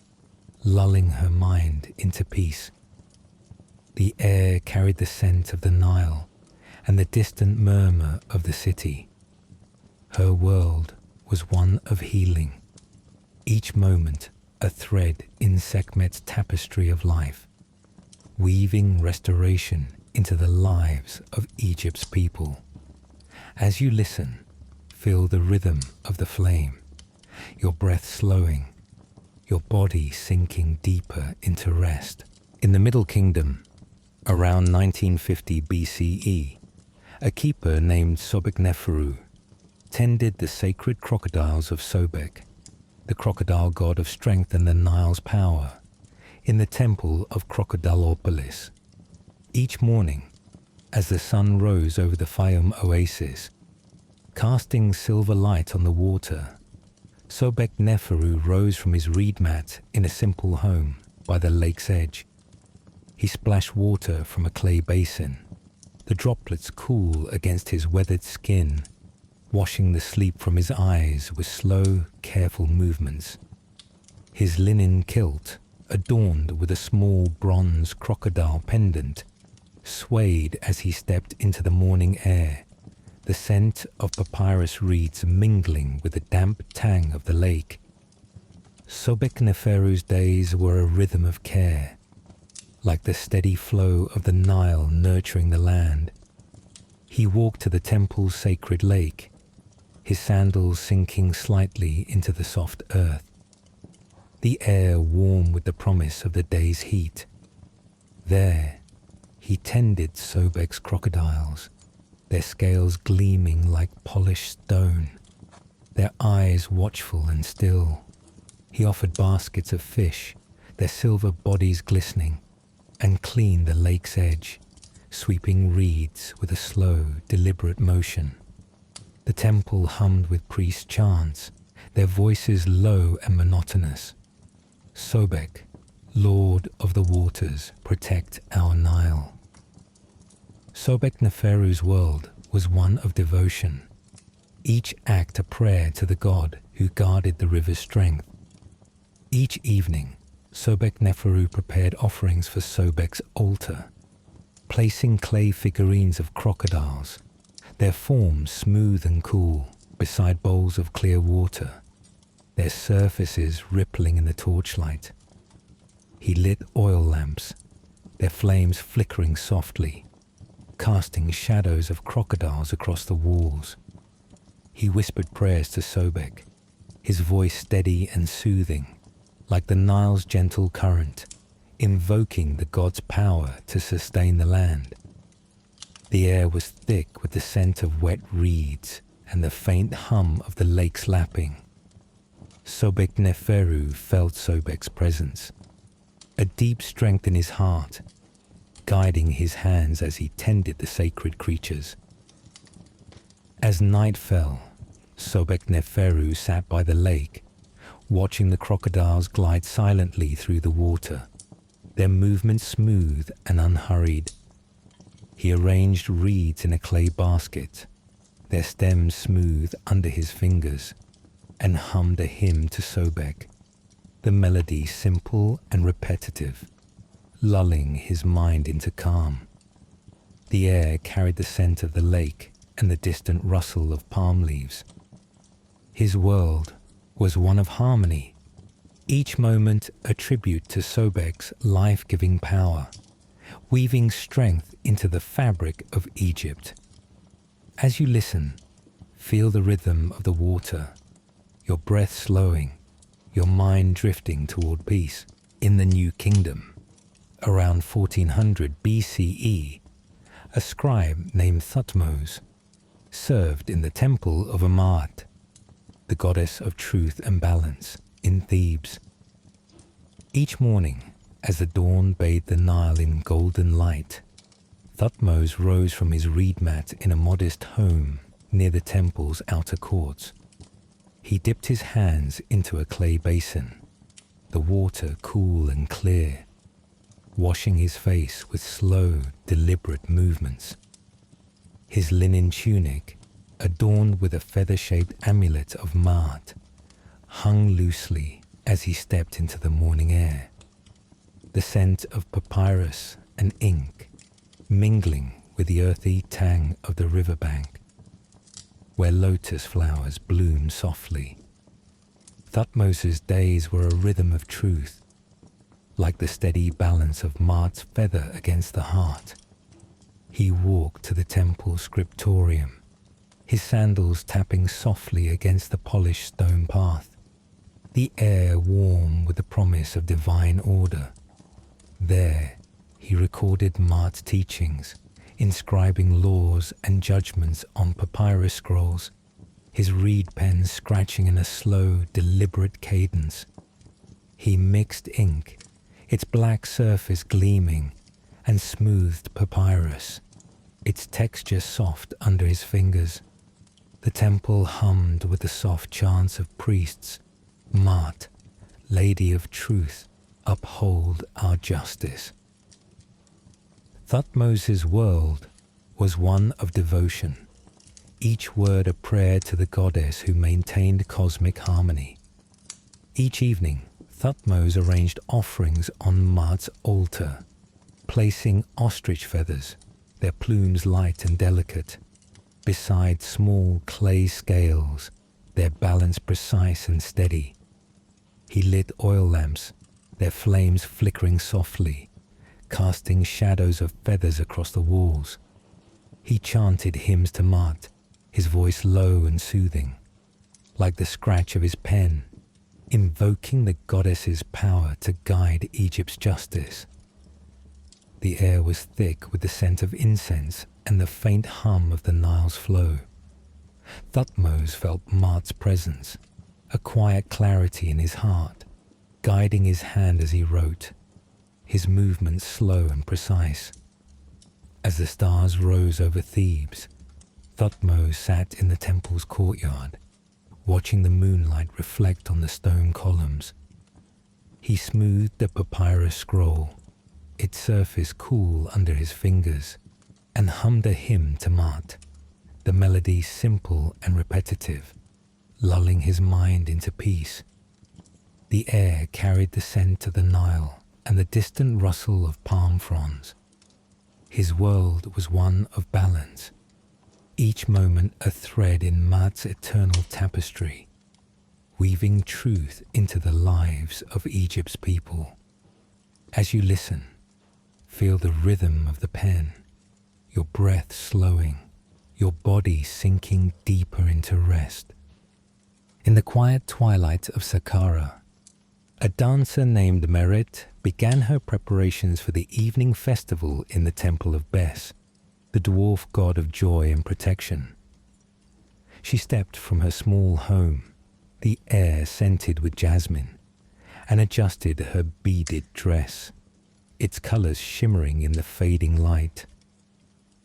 lulling her mind into peace. The air carried the scent of the Nile and the distant murmur of the city. Her world was one of healing, each moment a thread in Sekhmet's tapestry of life, weaving restoration into the lives of Egypt's people. As you listen, feel the rhythm of the flame, your breath slowing, your body sinking deeper into rest. In the Middle Kingdom, around 1950 BCE, a keeper named Sobek tended the sacred crocodiles of Sobek, the crocodile god of strength and the Nile's power, in the temple of Crocodilopolis. Each morning, as the sun rose over the Fayum oasis, casting silver light on the water, Sobek rose from his reed mat in a simple home by the lake's edge. He splashed water from a clay basin, the droplets cool against his weathered skin, washing the sleep from his eyes with slow, careful movements. His linen kilt, adorned with a small bronze crocodile pendant, swayed as he stepped into the morning air, the scent of papyrus reeds mingling with the damp tang of the lake. Sobek days were a rhythm of care, like the steady flow of the Nile nurturing the land. He walked to the temple's sacred lake, his sandals sinking slightly into the soft earth, the air warm with the promise of the day's heat. There, he tended Sobek's crocodiles, their scales gleaming like polished stone, their eyes watchful and still. He offered baskets of fish, their silver bodies glistening, and cleaned the lake's edge, sweeping reeds with a slow, deliberate motion. The temple hummed with priest chants, their voices low and monotonous. Sobek, Lord of the waters, protect our Nile. Sobek Neferu's world was one of devotion, each act a prayer to the god who guarded the river's strength. Each evening, Sobek Neferu prepared offerings for Sobek's altar, placing clay figurines of crocodiles, their forms smooth and cool, beside bowls of clear water, their surfaces rippling in the torchlight. He lit oil lamps, their flames flickering softly, casting shadows of crocodiles across the walls. He whispered prayers to Sobek, his voice steady and soothing, like the Nile's gentle current, invoking the god's power to sustain the land. The air was thick with the scent of wet reeds and the faint hum of the lake's lapping. Sobek Neferu felt Sobek's presence, a deep strength in his heart, guiding his hands as he tended the sacred creatures. As night fell, Sobek Neferu sat by the lake, watching the crocodiles glide silently through the water, their movements smooth and unhurried. He arranged reeds in a clay basket, their stems smooth under his fingers, and hummed a hymn to Sobek, the melody simple and repetitive, lulling his mind into calm. The air carried the scent of the lake and the distant rustle of palm leaves. His world was one of harmony, each moment a tribute to Sobek's life-giving power, weaving strength into the fabric of Egypt. As you listen, feel the rhythm of the water, your breath slowing, your mind drifting toward peace. In the New Kingdom, around 1400 BCE, a scribe named Thutmose served in the temple of Maat, the goddess of truth and balance, in Thebes. Each morning, as the dawn bathed the Nile in golden light, Thutmose rose from his reed mat in a modest home near the temple's outer courts. He dipped his hands into a clay basin, the water cool and clear, washing his face with slow, deliberate movements. His linen tunic, adorned with a feather-shaped amulet of Maat, hung loosely as he stepped into the morning air, the scent of papyrus and ink mingling with the earthy tang of the riverbank, where lotus flowers bloom softly. Thutmose's days were a rhythm of truth, like the steady balance of Maat's feather against the heart. He walked to the temple scriptorium, his sandals tapping softly against the polished stone path, the air warm with the promise of divine order. There, he recorded Maat's teachings, inscribing laws and judgments on papyrus scrolls, his reed pen scratching in a slow, deliberate cadence. He mixed ink, its black surface gleaming, and smoothed papyrus, its texture soft under his fingers. The temple hummed with the soft chants of priests. Maat, Lady of Truth, uphold our justice. Thutmose's world was one of devotion, each word a prayer to the goddess who maintained cosmic harmony. Each evening, Thutmose arranged offerings on Maat's altar, placing ostrich feathers, their plumes light and delicate, beside small clay scales, their balance precise and steady. He lit oil lamps, their flames flickering softly, casting shadows of feathers across the walls. He chanted hymns to Maat, his voice low and soothing, like the scratch of his pen, invoking the goddess's power to guide Egypt's justice. The air was thick with the scent of incense and the faint hum of the Nile's flow. Thutmose felt Maat's presence, a quiet clarity in his heart, guiding his hand as he wrote, his movements slow and precise. As the stars rose over Thebes, Thutmose sat in the temple's courtyard, watching the moonlight reflect on the stone columns. He smoothed the papyrus scroll, its surface cool under his fingers, and hummed a hymn to Maat, the melody simple and repetitive, lulling his mind into peace. The air carried the scent of the Nile and the distant rustle of palm fronds. His world was one of balance, each moment a thread in Maat's eternal tapestry, weaving truth into the lives of Egypt's people. As you listen, feel the rhythm of the pen, your breath slowing, your body sinking deeper into rest. In the quiet twilight of Saqqara, a dancer named Merit began her preparations for the evening festival in the temple of Bes, the dwarf god of joy and protection. She stepped from her small home, the air scented with jasmine, and adjusted her beaded dress, its colors shimmering in the fading light.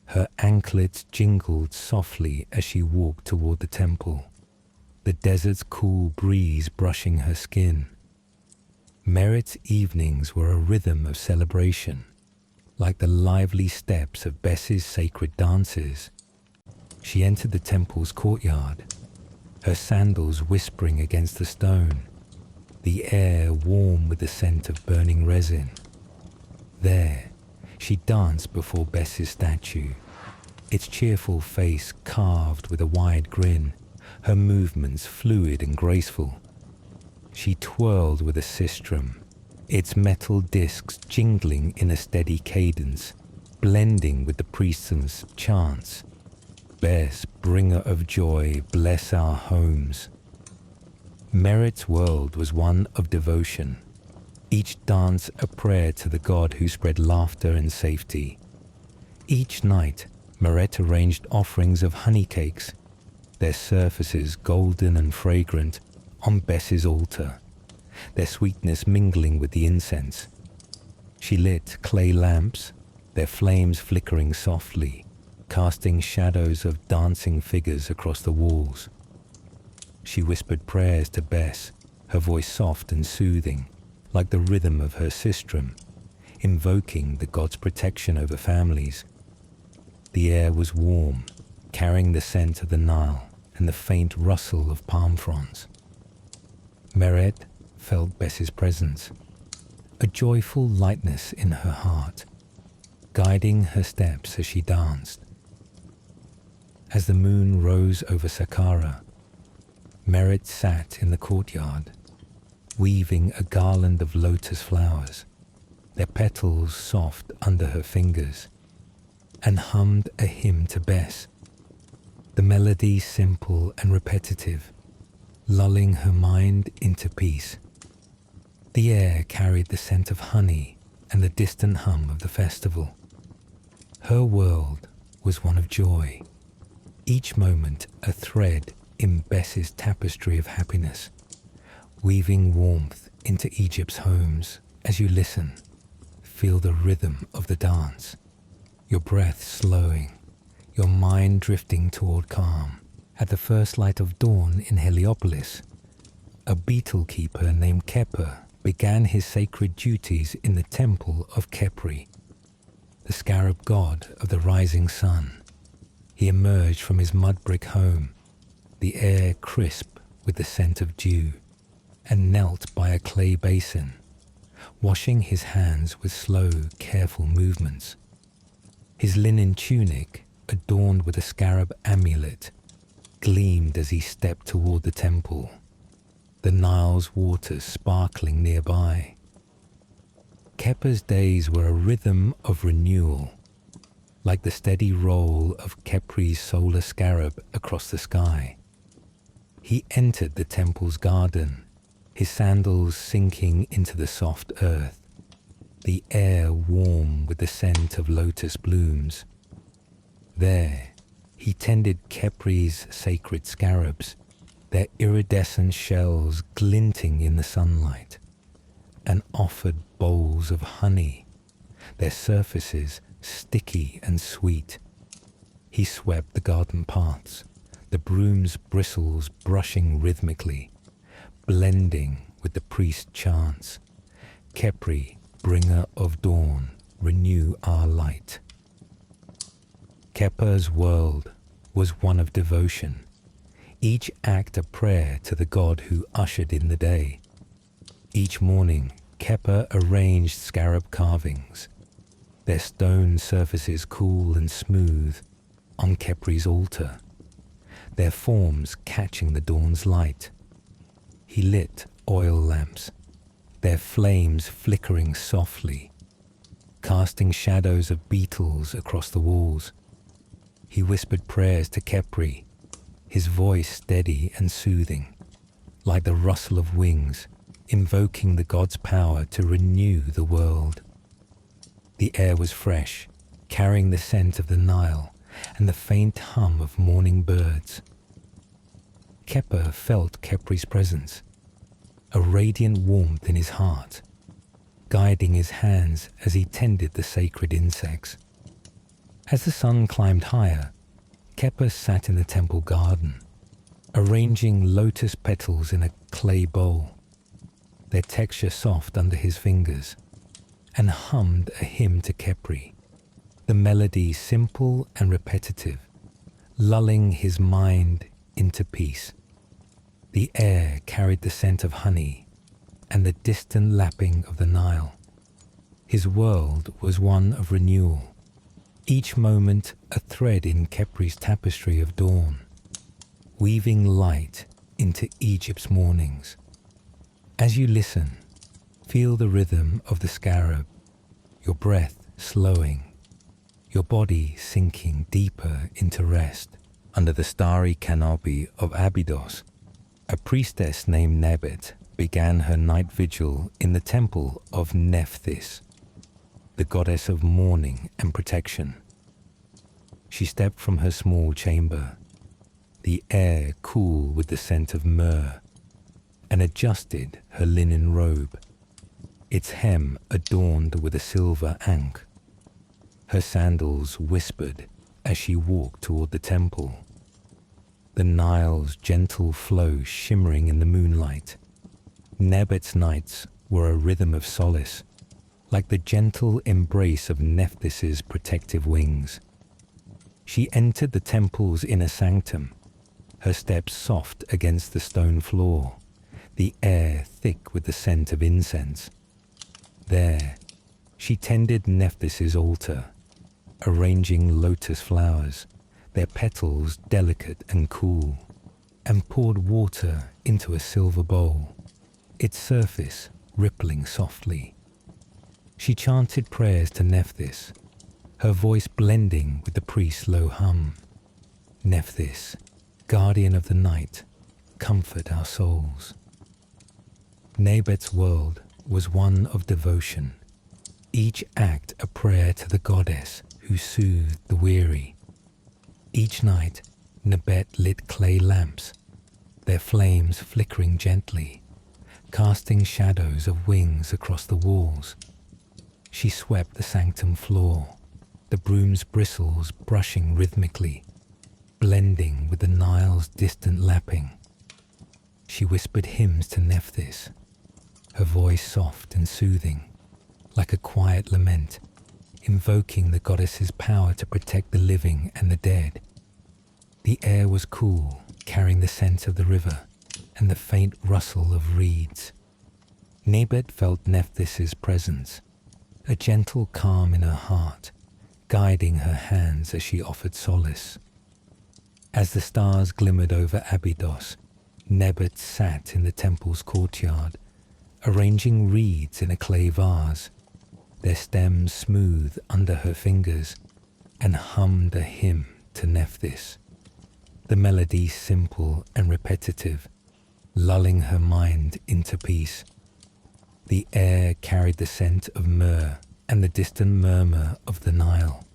Her anklets jingled softly as she walked toward the temple, the desert's cool breeze brushing her skin. Merit's evenings were a rhythm of celebration, like the lively steps of Bes's sacred dances. She entered the temple's courtyard, her sandals whispering against the stone, the air warm with the scent of burning resin. There, she danced before Bes's statue, its cheerful face carved with a wide grin, her movements fluid and graceful, She twirled with a sistrum, its metal discs jingling in a steady cadence, blending with the priest's chants. Bes, bringer of joy, bless our homes. Merit's world was one of devotion, each dance a prayer to the god who spread laughter and safety. Each night, Meret arranged offerings of honey cakes, their surfaces golden and fragrant, on Bes's altar, their sweetness mingling with the incense. She lit clay lamps, their flames flickering softly, casting shadows of dancing figures across the walls. She whispered prayers to Bes, her voice soft and soothing, like the rhythm of her sistrum, invoking the god's protection over families. The air was warm, carrying the scent of the Nile and the faint rustle of palm fronds. Meret felt Bes's presence, a joyful lightness in her heart, guiding her steps as she danced. As the moon rose over Saqqara, Meret sat in the courtyard, weaving a garland of lotus flowers, their petals soft under her fingers, and hummed a hymn to Bes, the melody simple and repetitive, lulling her mind into peace. The air carried the scent of honey and the distant hum of the festival. Her world was one of joy, each moment a thread in Bes's tapestry of happiness, weaving warmth into Egypt's homes. As you listen, feel the rhythm of the dance, your breath slowing, your mind drifting toward calm. At the first light of dawn in Heliopolis, a beetle keeper named Khepri began his sacred duties in the temple of Khepri, the scarab god of the rising sun. He emerged from his mud brick home, the air crisp with the scent of dew, and knelt by a clay basin, washing his hands with slow, careful movements. His linen tunic, adorned with a scarab amulet, gleamed as he stepped toward the temple, the Nile's waters sparkling nearby. Khepri's days were a rhythm of renewal, like the steady roll of Khepri's solar scarab across the sky. He entered the temple's garden, his sandals sinking into the soft earth, the air warm with the scent of lotus blooms. There, he tended Khepri's sacred scarabs, their iridescent shells glinting in the sunlight, and offered bowls of honey, their surfaces sticky and sweet. He swept the garden paths, the broom's bristles brushing rhythmically, blending with the priest's chants. Khepri, bringer of dawn, renew our light. Khepri's world was one of devotion, each act a prayer to the god who ushered in the day. Each morning, Khepri arranged scarab carvings, their stone surfaces cool and smooth, on Khepri's altar, their forms catching the dawn's light. He lit oil lamps, their flames flickering softly, casting shadows of beetles across the walls. He whispered prayers to Khepri, his voice steady and soothing, like the rustle of wings, invoking the god's power to renew the world. The air was fresh, carrying the scent of the Nile and the faint hum of morning birds. Khepri felt Khepri's presence, a radiant warmth in his heart, guiding his hands as he tended the sacred insects. As the sun climbed higher, Khepri sat in the temple garden, arranging lotus petals in a clay bowl, their texture soft under his fingers, and hummed a hymn to Khepri, the melody simple and repetitive, lulling his mind into peace. The air carried the scent of honey and the distant lapping of the Nile. His world was one of renewal, each moment a thread in Khepri's tapestry of dawn, weaving light into Egypt's mornings. As you listen, feel the rhythm of the scarab, your breath slowing, your body sinking deeper into rest. Under the starry canopy of Abydos, a priestess named Neith began her night vigil in the temple of Nephthys, the goddess of mourning and protection. She stepped from her small chamber, the air cool with the scent of myrrh, and adjusted her linen robe, its hem adorned with a silver ankh. Her sandals whispered as she walked toward the temple, the Nile's gentle flow shimmering in the moonlight. Neith's nights were a rhythm of solace, like the gentle embrace of Nephthys's protective wings. She entered the temple's inner sanctum, her steps soft against the stone floor, the air thick with the scent of incense. There, she tended Nephthys's altar, arranging lotus flowers, their petals delicate and cool, and poured water into a silver bowl, its surface rippling softly. She chanted prayers to Nephthys, her voice blending with the priest's low hum. Nephthys, guardian of the night, comfort our souls. Neith's world was one of devotion, each act a prayer to the goddess who soothed the weary. Each night, Neith lit clay lamps, their flames flickering gently, casting shadows of wings across the walls. She swept the sanctum floor, the broom's bristles brushing rhythmically, blending with the Nile's distant lapping. She whispered hymns to Nephthys, her voice soft and soothing, like a quiet lament, invoking the goddess's power to protect the living and the dead. The air was cool, carrying the scent of the river and the faint rustle of reeds. Neith felt Nephthys's presence, a gentle calm in her heart, guiding her hands as she offered solace. As the stars glimmered over Abydos, Neith sat in the temple's courtyard, arranging reeds in a clay vase, their stems smooth under her fingers, and hummed a hymn to Nephthys, the melody simple and repetitive, lulling her mind into peace. The air carried the scent of myrrh and the distant murmur of the Nile.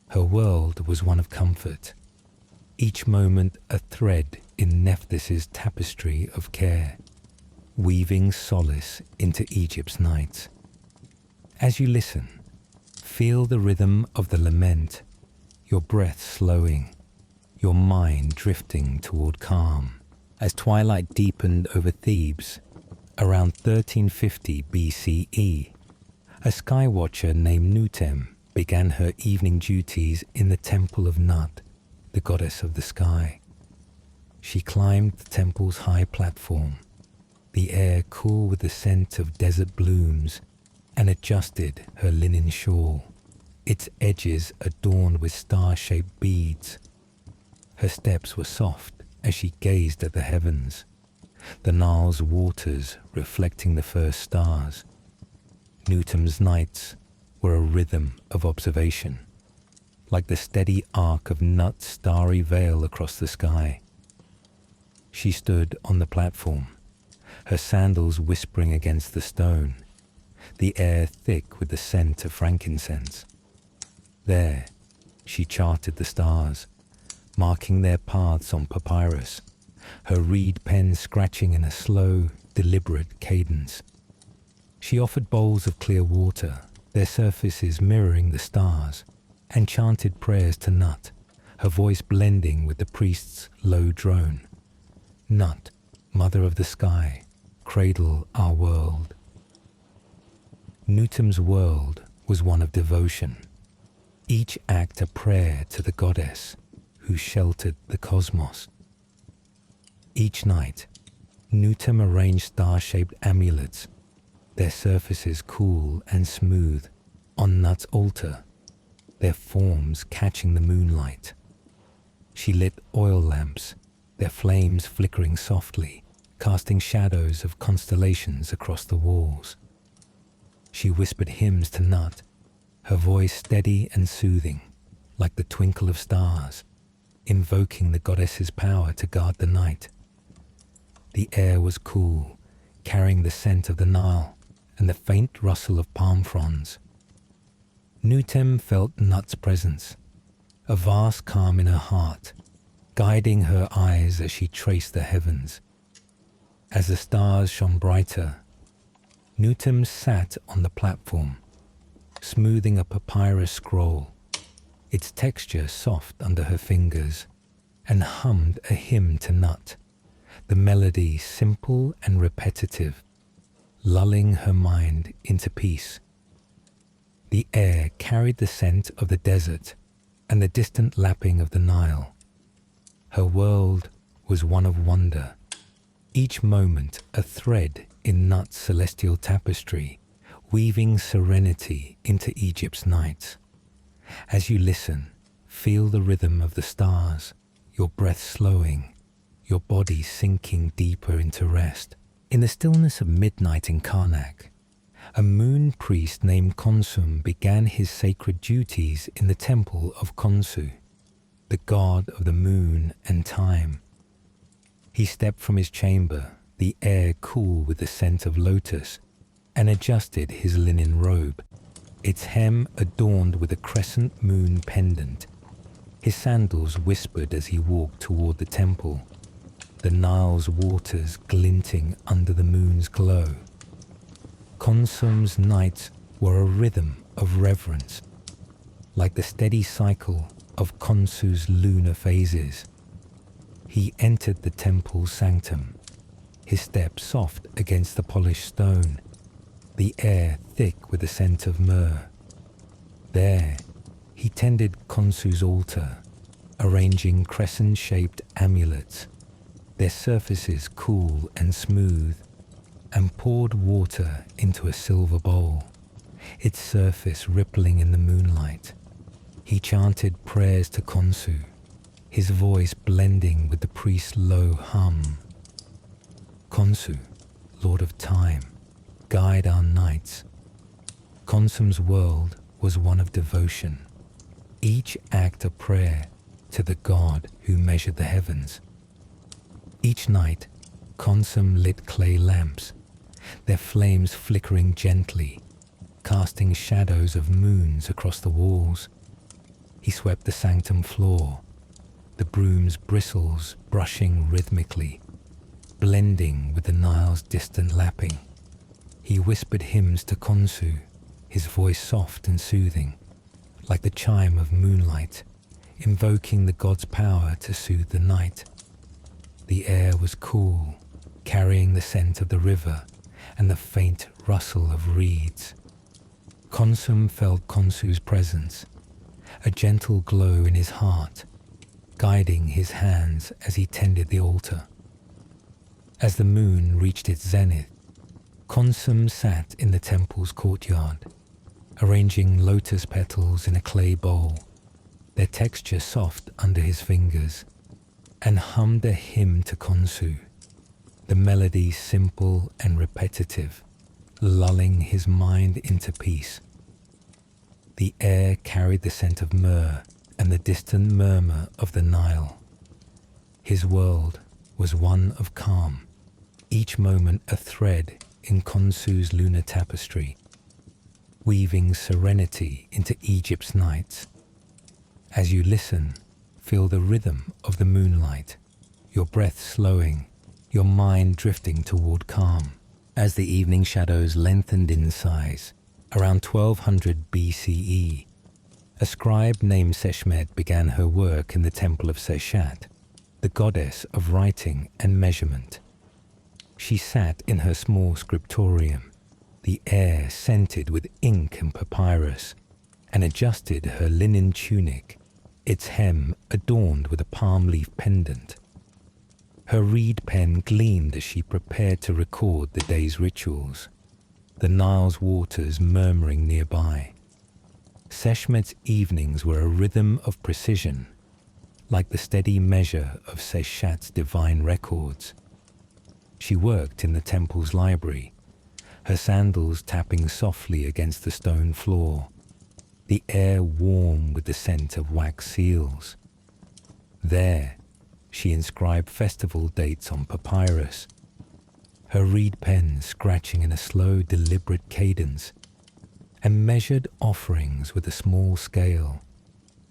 Her world was one of comfort, each moment a thread in Nephthys's tapestry of care, weaving solace into Egypt's nights. As you listen, feel the rhythm of the lament, your breath slowing, your mind drifting toward calm. As twilight deepened over Thebes, around 1350 BCE, a sky watcher named Nutem began her evening duties in the temple of Nut, the goddess of the sky. She climbed the temple's high platform, the air cool with the scent of desert blooms, and adjusted her linen shawl, its edges adorned with star-shaped beads. Her steps were soft as she gazed at the heavens, the Nile's waters reflecting the first stars. Nutem's nights were a rhythm of observation, like the steady arc of Nut's starry veil across the sky. She stood on the platform, her sandals whispering against the stone, the air thick with the scent of frankincense. There, she charted the stars, marking their paths on papyrus, her reed pen scratching in a slow, deliberate cadence. She offered bowls of clear water, their surfaces mirroring the stars, and chanted prayers to Nut, her voice blending with the priest's low drone. Nut, mother of the sky, cradle our world. Nutem's world was one of devotion, each act a prayer to the goddess who sheltered the cosmos. Each night, Nutem arranged star-shaped amulets, their surfaces cool and smooth, on Nut's altar, their forms catching the moonlight. She lit oil lamps, their flames flickering softly, casting shadows of constellations across the walls. She whispered hymns to Nut, her voice steady and soothing, like the twinkle of stars, invoking the goddess's power to guard the night. The air was cool, carrying the scent of the Nile and the faint rustle of palm fronds. Nutem felt Nut's presence, a vast calm in her heart, guiding her eyes as she traced the heavens. As the stars shone brighter, Nutem sat on the platform, smoothing a papyrus scroll, its texture soft under her fingers, and hummed a hymn to Nut, the melody simple and repetitive, lulling her mind into peace. The air carried the scent of the desert and the distant lapping of the Nile. Her world was one of wonder, each moment a thread in Nut's celestial tapestry, weaving serenity into Egypt's nights. As you listen, feel the rhythm of the stars, your breath slowing, your body sinking deeper into rest. In the stillness of midnight in Karnak, a moon priest named Khonsu began his sacred duties in the temple of Khonsu, the god of the moon and time. He stepped from his chamber, the air cool with the scent of lotus, and adjusted his linen robe, its hem adorned with a crescent moon pendant. His sandals whispered as he walked toward the temple, the Nile's waters glinting under the moon's glow. Khonsu's nights were a rhythm of reverence, like the steady cycle of Khonsu's lunar phases. He entered the temple's sanctum, his step soft against the polished stone, the air thick with the scent of myrrh. There, he tended Khonsu's altar, arranging crescent-shaped amulets, their surfaces cool and smooth, and poured water into a silver bowl, its surface rippling in the moonlight. He chanted prayers to Khonsu, his voice blending with the priest's low hum. Khonsu, Lord of Time, guide our nights. Khonsu's world was one of devotion, each act a prayer to the god who measured the heavens. Each night, Khonsu lit clay lamps, their flames flickering gently, casting shadows of moons across the walls. He swept the sanctum floor, the broom's bristles brushing rhythmically, blending with the Nile's distant lapping. He whispered hymns to Khonsu, his voice soft and soothing, like the chime of moonlight, invoking the god's power to soothe the night. The air was cool, carrying the scent of the river and the faint rustle of reeds. Khonsu felt Khonsu's presence, a gentle glow in his heart, guiding his hands as he tended the altar. As the moon reached its zenith, Khonsu sat in the temple's courtyard, arranging lotus petals in a clay bowl, their texture soft under his fingers, and hummed a hymn to Khonsu, the melody simple and repetitive, lulling his mind into peace. The air carried the scent of myrrh and the distant murmur of the Nile. His world was one of calm, each moment a thread in Khonsu's lunar tapestry, weaving serenity into Egypt's nights. As you listen, feel the rhythm of the moonlight, your breath slowing, your mind drifting toward calm. As the evening shadows lengthened in size, around 1200 BCE, a scribe named Sekhmet began her work in the temple of Seshat, the goddess of writing and measurement. She sat in her small scriptorium, the air scented with ink and papyrus, and adjusted her linen tunic, its hem adorned with a palm leaf pendant. Her reed pen gleamed as she prepared to record the day's rituals, the Nile's waters murmuring nearby. Sekhmet's evenings were a rhythm of precision, like the steady measure of Seshat's divine records. She worked in the temple's library, her sandals tapping softly against the stone floor, the air warm with the scent of wax seals. There, she inscribed festival dates on papyrus, her reed pen scratching in a slow, deliberate cadence, and measured offerings with a small scale,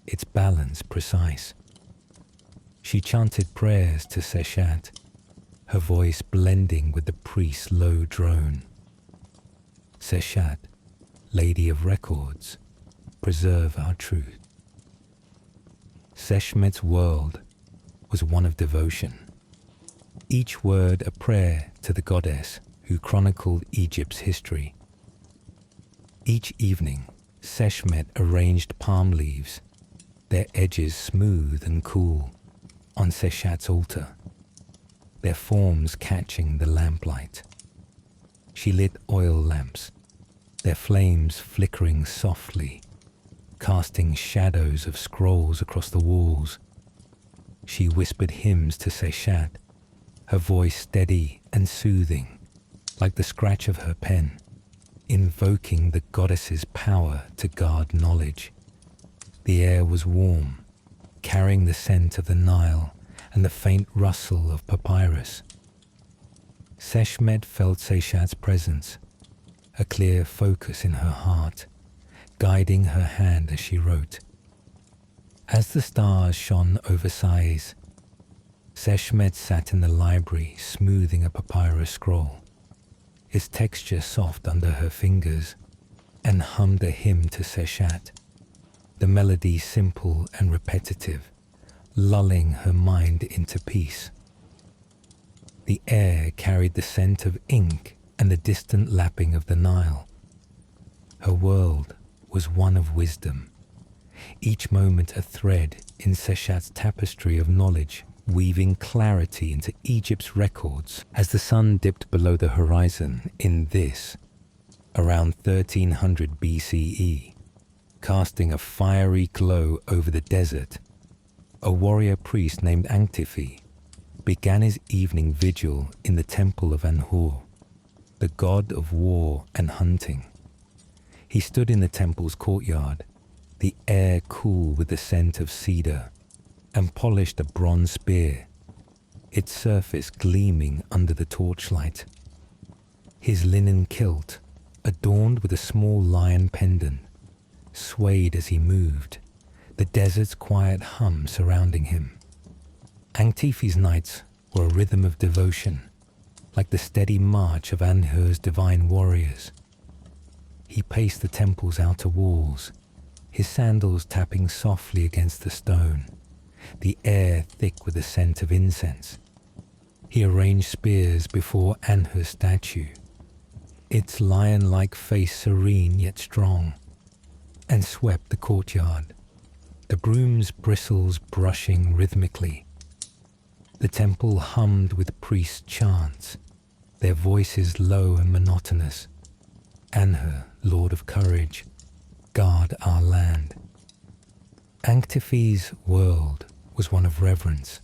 its balance precise. She chanted prayers to Seshat, her voice blending with the priest's low drone. Seshat, Lady of Records, preserve our truth. Sekhmet's world was one of devotion, each word a prayer to the goddess who chronicled Egypt's history. Each evening, Sekhmet arranged palm leaves, their edges smooth and cool, on Seshat's altar, their forms catching the lamplight. She lit oil lamps, their flames flickering softly, casting shadows of scrolls across the walls. She whispered hymns to Seshat, her voice steady and soothing, like the scratch of her pen, invoking the goddess's power to guard knowledge. The air was warm, carrying the scent of the Nile and the faint rustle of papyrus. Sekhmet felt Seshat's presence, a clear focus in her heart, guiding her hand as she wrote. As the stars shone over sighs, Sekhmet sat in the library smoothing a papyrus scroll, its texture soft under her fingers, and hummed a hymn to Seshat, the melody simple and repetitive, lulling her mind into peace. The air carried the scent of ink and the distant lapping of the Nile. Her world was one of wisdom, each moment a thread in Seshat's tapestry of knowledge, weaving clarity into Egypt's records as the sun dipped below the horizon in this, around 1300 BCE, casting a fiery glow over the desert. A warrior priest named Anhur began his evening vigil in the temple of Anhur, the god of war and hunting. He stood in the temple's courtyard, the air cool with the scent of cedar, and polished a bronze spear, its surface gleaming under the torchlight. His linen kilt, adorned with a small lion pendant, swayed as he moved, the desert's quiet hum surrounding him. Anhur's nights were a rhythm of devotion, like the steady march of Anhur's divine warriors. He paced the temple's outer walls, his sandals tapping softly against the stone, the air thick with the scent of incense. He arranged spears before Anhur's statue, its lion-like face serene yet strong, and swept the courtyard, the broom's bristles brushing rhythmically. The temple hummed with priest chants, their voices low and monotonous. Anhur, Lord of Courage, guard our land. Anhur's world was one of reverence,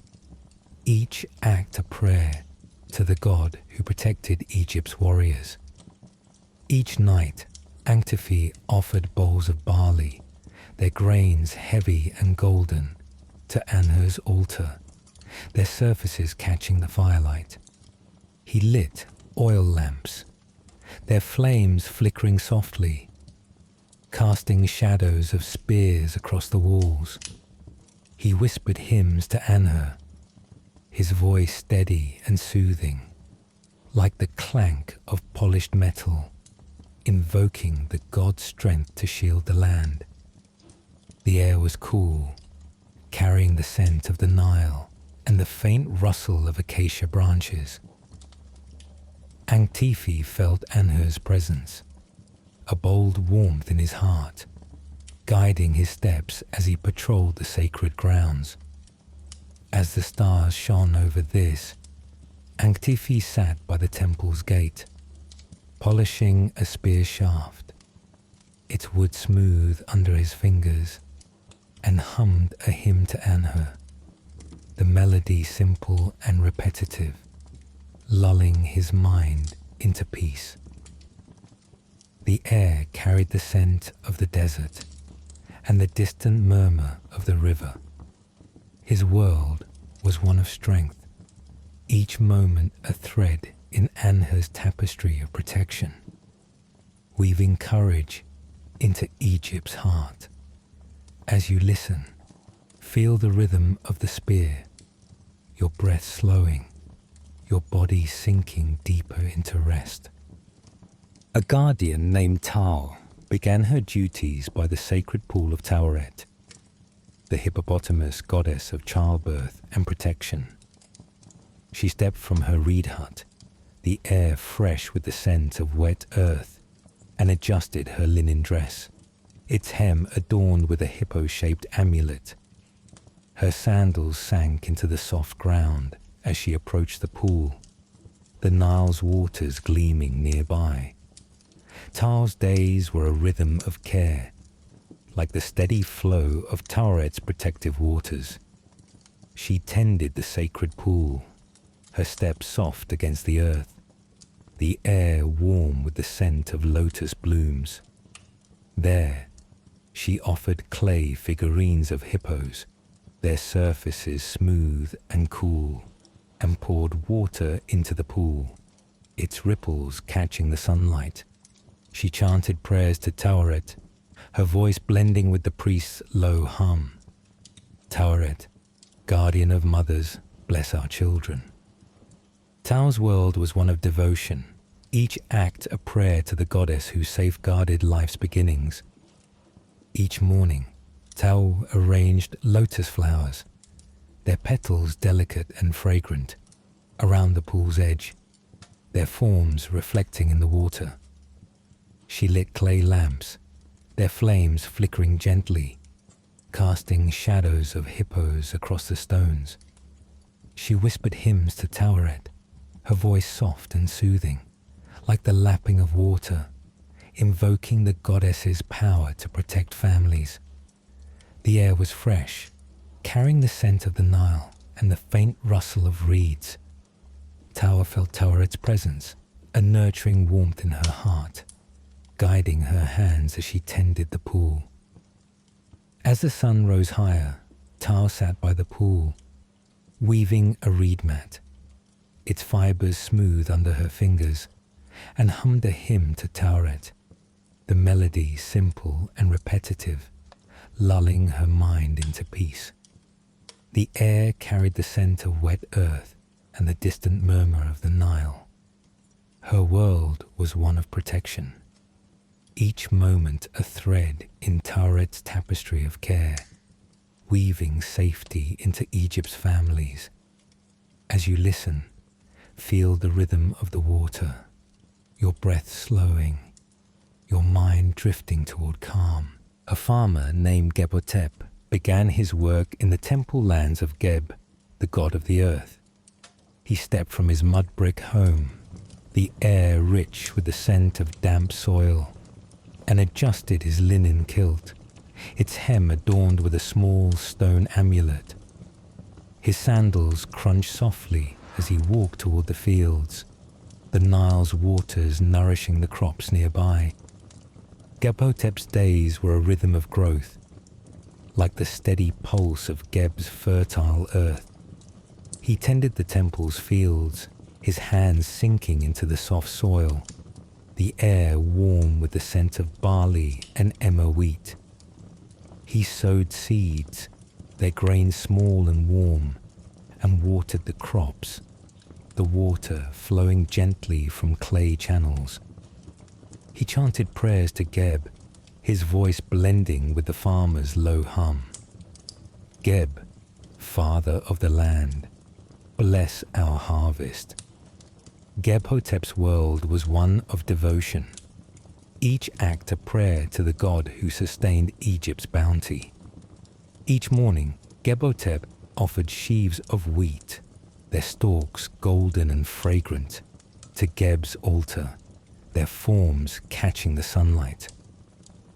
each act a prayer to the god who protected Egypt's warriors. Each night, Anhur offered bowls of barley, their grains heavy and golden, to Anhur's altar, their surfaces catching the firelight. He lit oil lamps, their flames flickering softly, casting shadows of spears across the walls. He whispered hymns to Anhur, his voice steady and soothing, like the clank of polished metal, invoking the god's strength to shield the land. The air was cool, carrying the scent of the Nile and the faint rustle of acacia branches. Anhur felt Anhur's presence, a bold warmth in his heart, guiding his steps as he patrolled the sacred grounds. As the stars shone over this, Anhur sat by the temple's gate, polishing a spear shaft, its wood smooth under his fingers, and hummed a hymn to Anhur, the melody simple and repetitive, lulling his mind into peace. The air carried the scent of the desert and the distant murmur of the river. His world was one of strength, each moment a thread in Anhur's tapestry of protection, weaving courage into Egypt's heart. As you listen, feel the rhythm of the spear, your breath slowing, your body sinking deeper into rest. A guardian named Tau began her duties by the sacred pool of Taweret, the hippopotamus goddess of childbirth and protection. She stepped from her reed hut, the air fresh with the scent of wet earth, and adjusted her linen dress, its hem adorned with a hippo-shaped amulet. Her sandals sank into the soft ground as she approached the pool, the Nile's waters gleaming nearby. Tau's days were a rhythm of care, like the steady flow of Taweret's protective waters. She tended the sacred pool, her steps soft against the earth, the air warm with the scent of lotus blooms. There, she offered clay figurines of hippos, their surfaces smooth and cool, and poured water into the pool, its ripples catching the sunlight. She chanted prayers to Taweret, her voice blending with the priest's low hum. Taweret, guardian of mothers, bless our children. Tau's world was one of devotion, each act a prayer to the goddess who safeguarded life's beginnings. Each morning, Tau arranged lotus flowers, their petals delicate and fragrant, around the pool's edge, their forms reflecting in the water. She lit clay lamps, their flames flickering gently, casting shadows of hippos across the stones. She whispered hymns to Taweret, her voice soft and soothing, like the lapping of water, invoking the goddess's power to protect families. The air was fresh, carrying the scent of the Nile and the faint rustle of reeds. Tau felt Taweret's presence, a nurturing warmth in her heart, guiding her hands as she tended the pool. As the sun rose higher, Tau sat by the pool, weaving a reed mat, its fibers smooth under her fingers, and hummed a hymn to Taweret, the melody simple and repetitive, lulling her mind into peace. The air carried the scent of wet earth and the distant murmur of the Nile. Her world was one of protection, each moment a thread in Taweret's tapestry of care, weaving safety into Egypt's families. As you listen, feel the rhythm of the water, your breath slowing, your mind drifting toward calm. A farmer named Gebhotep began his work in the temple lands of Geb, the god of the earth. He stepped from his mud brick home, the air rich with the scent of damp soil, and adjusted his linen kilt, its hem adorned with a small stone amulet. His sandals crunched softly as he walked toward the fields, the Nile's waters nourishing the crops nearby. Gebhotep's days were a rhythm of growth, like the steady pulse of Geb's fertile earth. He tended the temple's fields, his hands sinking into the soft soil, the air warm with the scent of barley and emmer wheat. He sowed seeds, their grains small and warm, and watered the crops, the water flowing gently from clay channels. He chanted prayers to Geb, his voice blending with the farmer's low hum. Geb, father of the land, bless our harvest. Gebhotep's world was one of devotion, each act a prayer to the god who sustained Egypt's bounty. Each morning, Gebhotep offered sheaves of wheat, their stalks golden and fragrant, to Geb's altar, their forms catching the sunlight.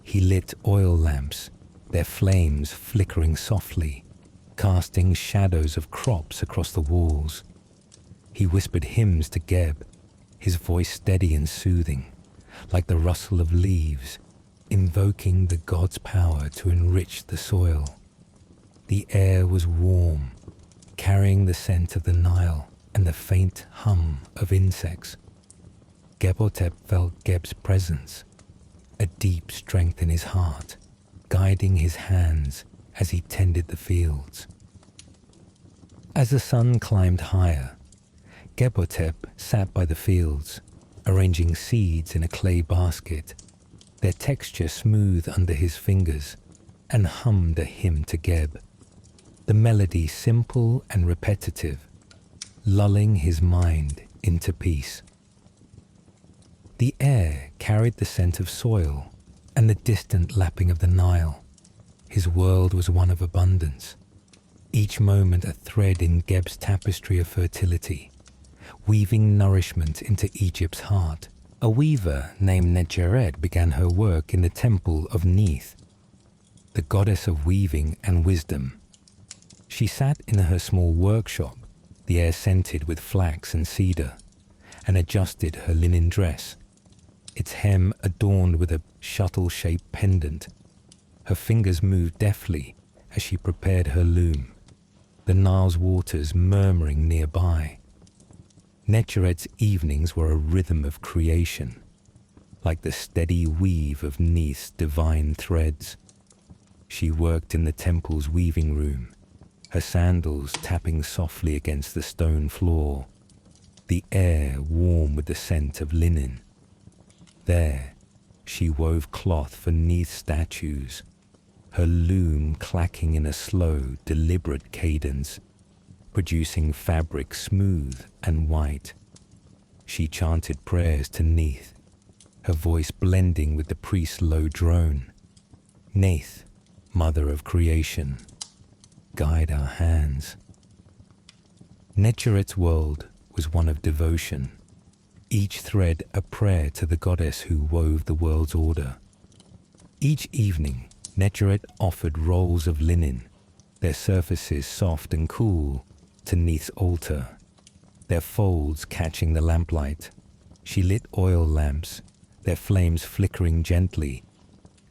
He lit oil lamps, their flames flickering softly, casting shadows of crops across the walls. He whispered hymns to Geb, his voice steady and soothing, like the rustle of leaves, invoking the god's power to enrich the soil. The air was warm, carrying the scent of the Nile and the faint hum of insects. Gebhotep felt Geb's presence, a deep strength in his heart, guiding his hands as he tended the fields. As the sun climbed higher, Gebhotep sat by the fields, arranging seeds in a clay basket, their texture smooth under his fingers, and hummed a hymn to Geb, the melody simple and repetitive, lulling his mind into peace. The air carried the scent of soil and the distant lapping of the Nile. His world was one of abundance, each moment a thread in Geb's tapestry of fertility, weaving nourishment into Egypt's heart. A weaver named Nephthys began her work in the temple of Neith, the goddess of weaving and wisdom. She sat in her small workshop, the air scented with flax and cedar, and adjusted her linen dress, its hem adorned with a shuttle-shaped pendant. Her fingers moved deftly as she prepared her loom, the Nile's waters murmuring nearby. Nephthys' evenings were a rhythm of creation, like the steady weave of Neith's divine threads. She worked in the temple's weaving room, her sandals tapping softly against the stone floor, the air warm with the scent of linen. There, she wove cloth for Neith's statues, her loom clacking in a slow, deliberate cadence, producing fabric smooth and white. She chanted prayers to Neith, her voice blending with the priest's low drone. Neith, mother of creation, guide our hands. Nephthys' world was one of devotion, each thread a prayer to the goddess who wove the world's order. Each evening, Nephthys offered rolls of linen, their surfaces soft and cool, to Neith's altar, their folds catching the lamplight. She lit oil lamps, their flames flickering gently,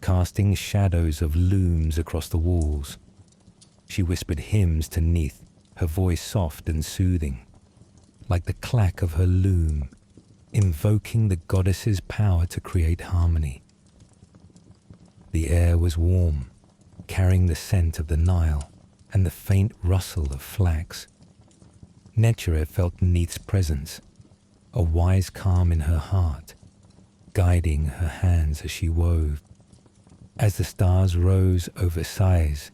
casting shadows of looms across the walls. She whispered hymns to Neith, her voice soft and soothing, like the clack of her loom, invoking the goddess's power to create harmony. The air was warm, carrying the scent of the Nile and the faint rustle of flax. Nephthys felt Neith's presence, a wise calm in her heart, guiding her hands as she wove. As the stars rose over Sais,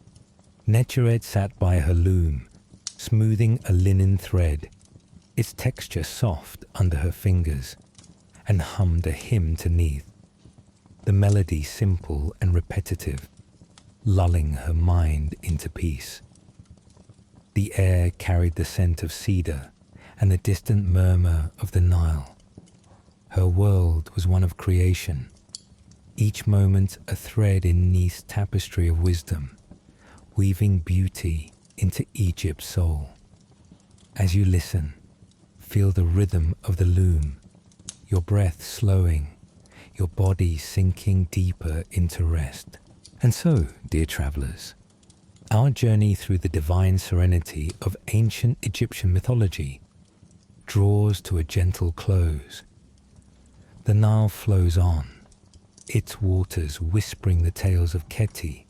Nephthys sat by her loom, smoothing a linen thread, its texture soft under her fingers, and hummed a hymn to Neith, the melody simple and repetitive, lulling her mind into peace. The air carried the scent of cedar and the distant murmur of the Nile. Her world was one of creation, each moment a thread in Neith's tapestry of wisdom, weaving beauty into Egypt's soul. As you listen, feel the rhythm of the loom, your breath slowing, your body sinking deeper into rest. And so, dear travellers, our journey through the divine serenity of ancient Egyptian mythology draws to a gentle close. The Nile flows on, its waters whispering the tales of Khepri,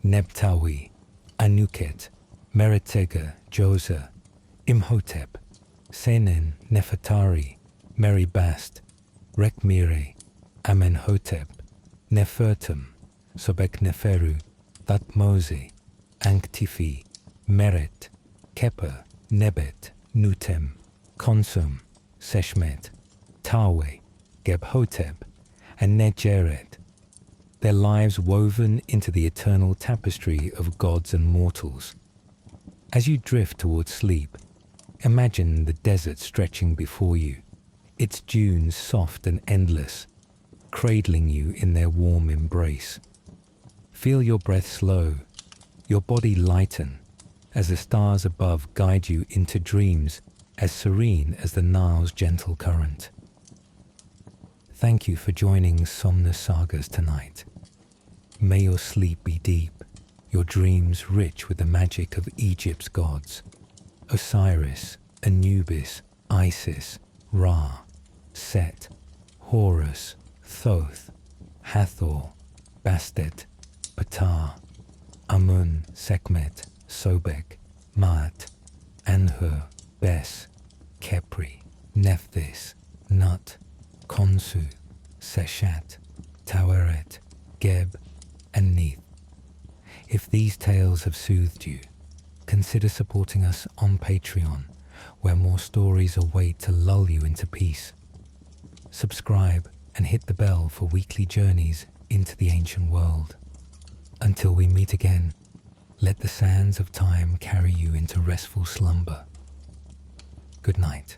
Nebtawi, Anuket, Meretega, Djoser, Imhotep, Senen, Nefertari, Meribast, Rekhmire, Amenhotep, Nefertum, Sobek Neferu, Thutmose, Ankhtifi, Meret, Keper, Nebet, Nutem, Khonsum, Sekhmet, Taweret, Gebhotep, and Nephthys, their lives woven into the eternal tapestry of gods and mortals. As you drift towards sleep, imagine the desert stretching before you, its dunes soft and endless, cradling you in their warm embrace. Feel your breath slow, your body lighten, as the stars above guide you into dreams as serene as the Nile's gentle current. Thank you for joining Somnus Sagas tonight. May your sleep be deep, your dreams rich with the magic of Egypt's gods. Osiris, Anubis, Isis, Ra, Set, Horus, Thoth, Hathor, Bastet, Ptah, Amun, Sekhmet, Sobek, Maat, Anhur, Bes, Khepri, Nephthys, Nut, Khonsu, Seshat, Taweret, Geb, and Neith. If these tales have soothed you, consider supporting us on Patreon, where more stories await to lull you into peace. Subscribe and hit the bell for weekly journeys into the ancient world. Until we meet again, let the sands of time carry you into restful slumber. Good night.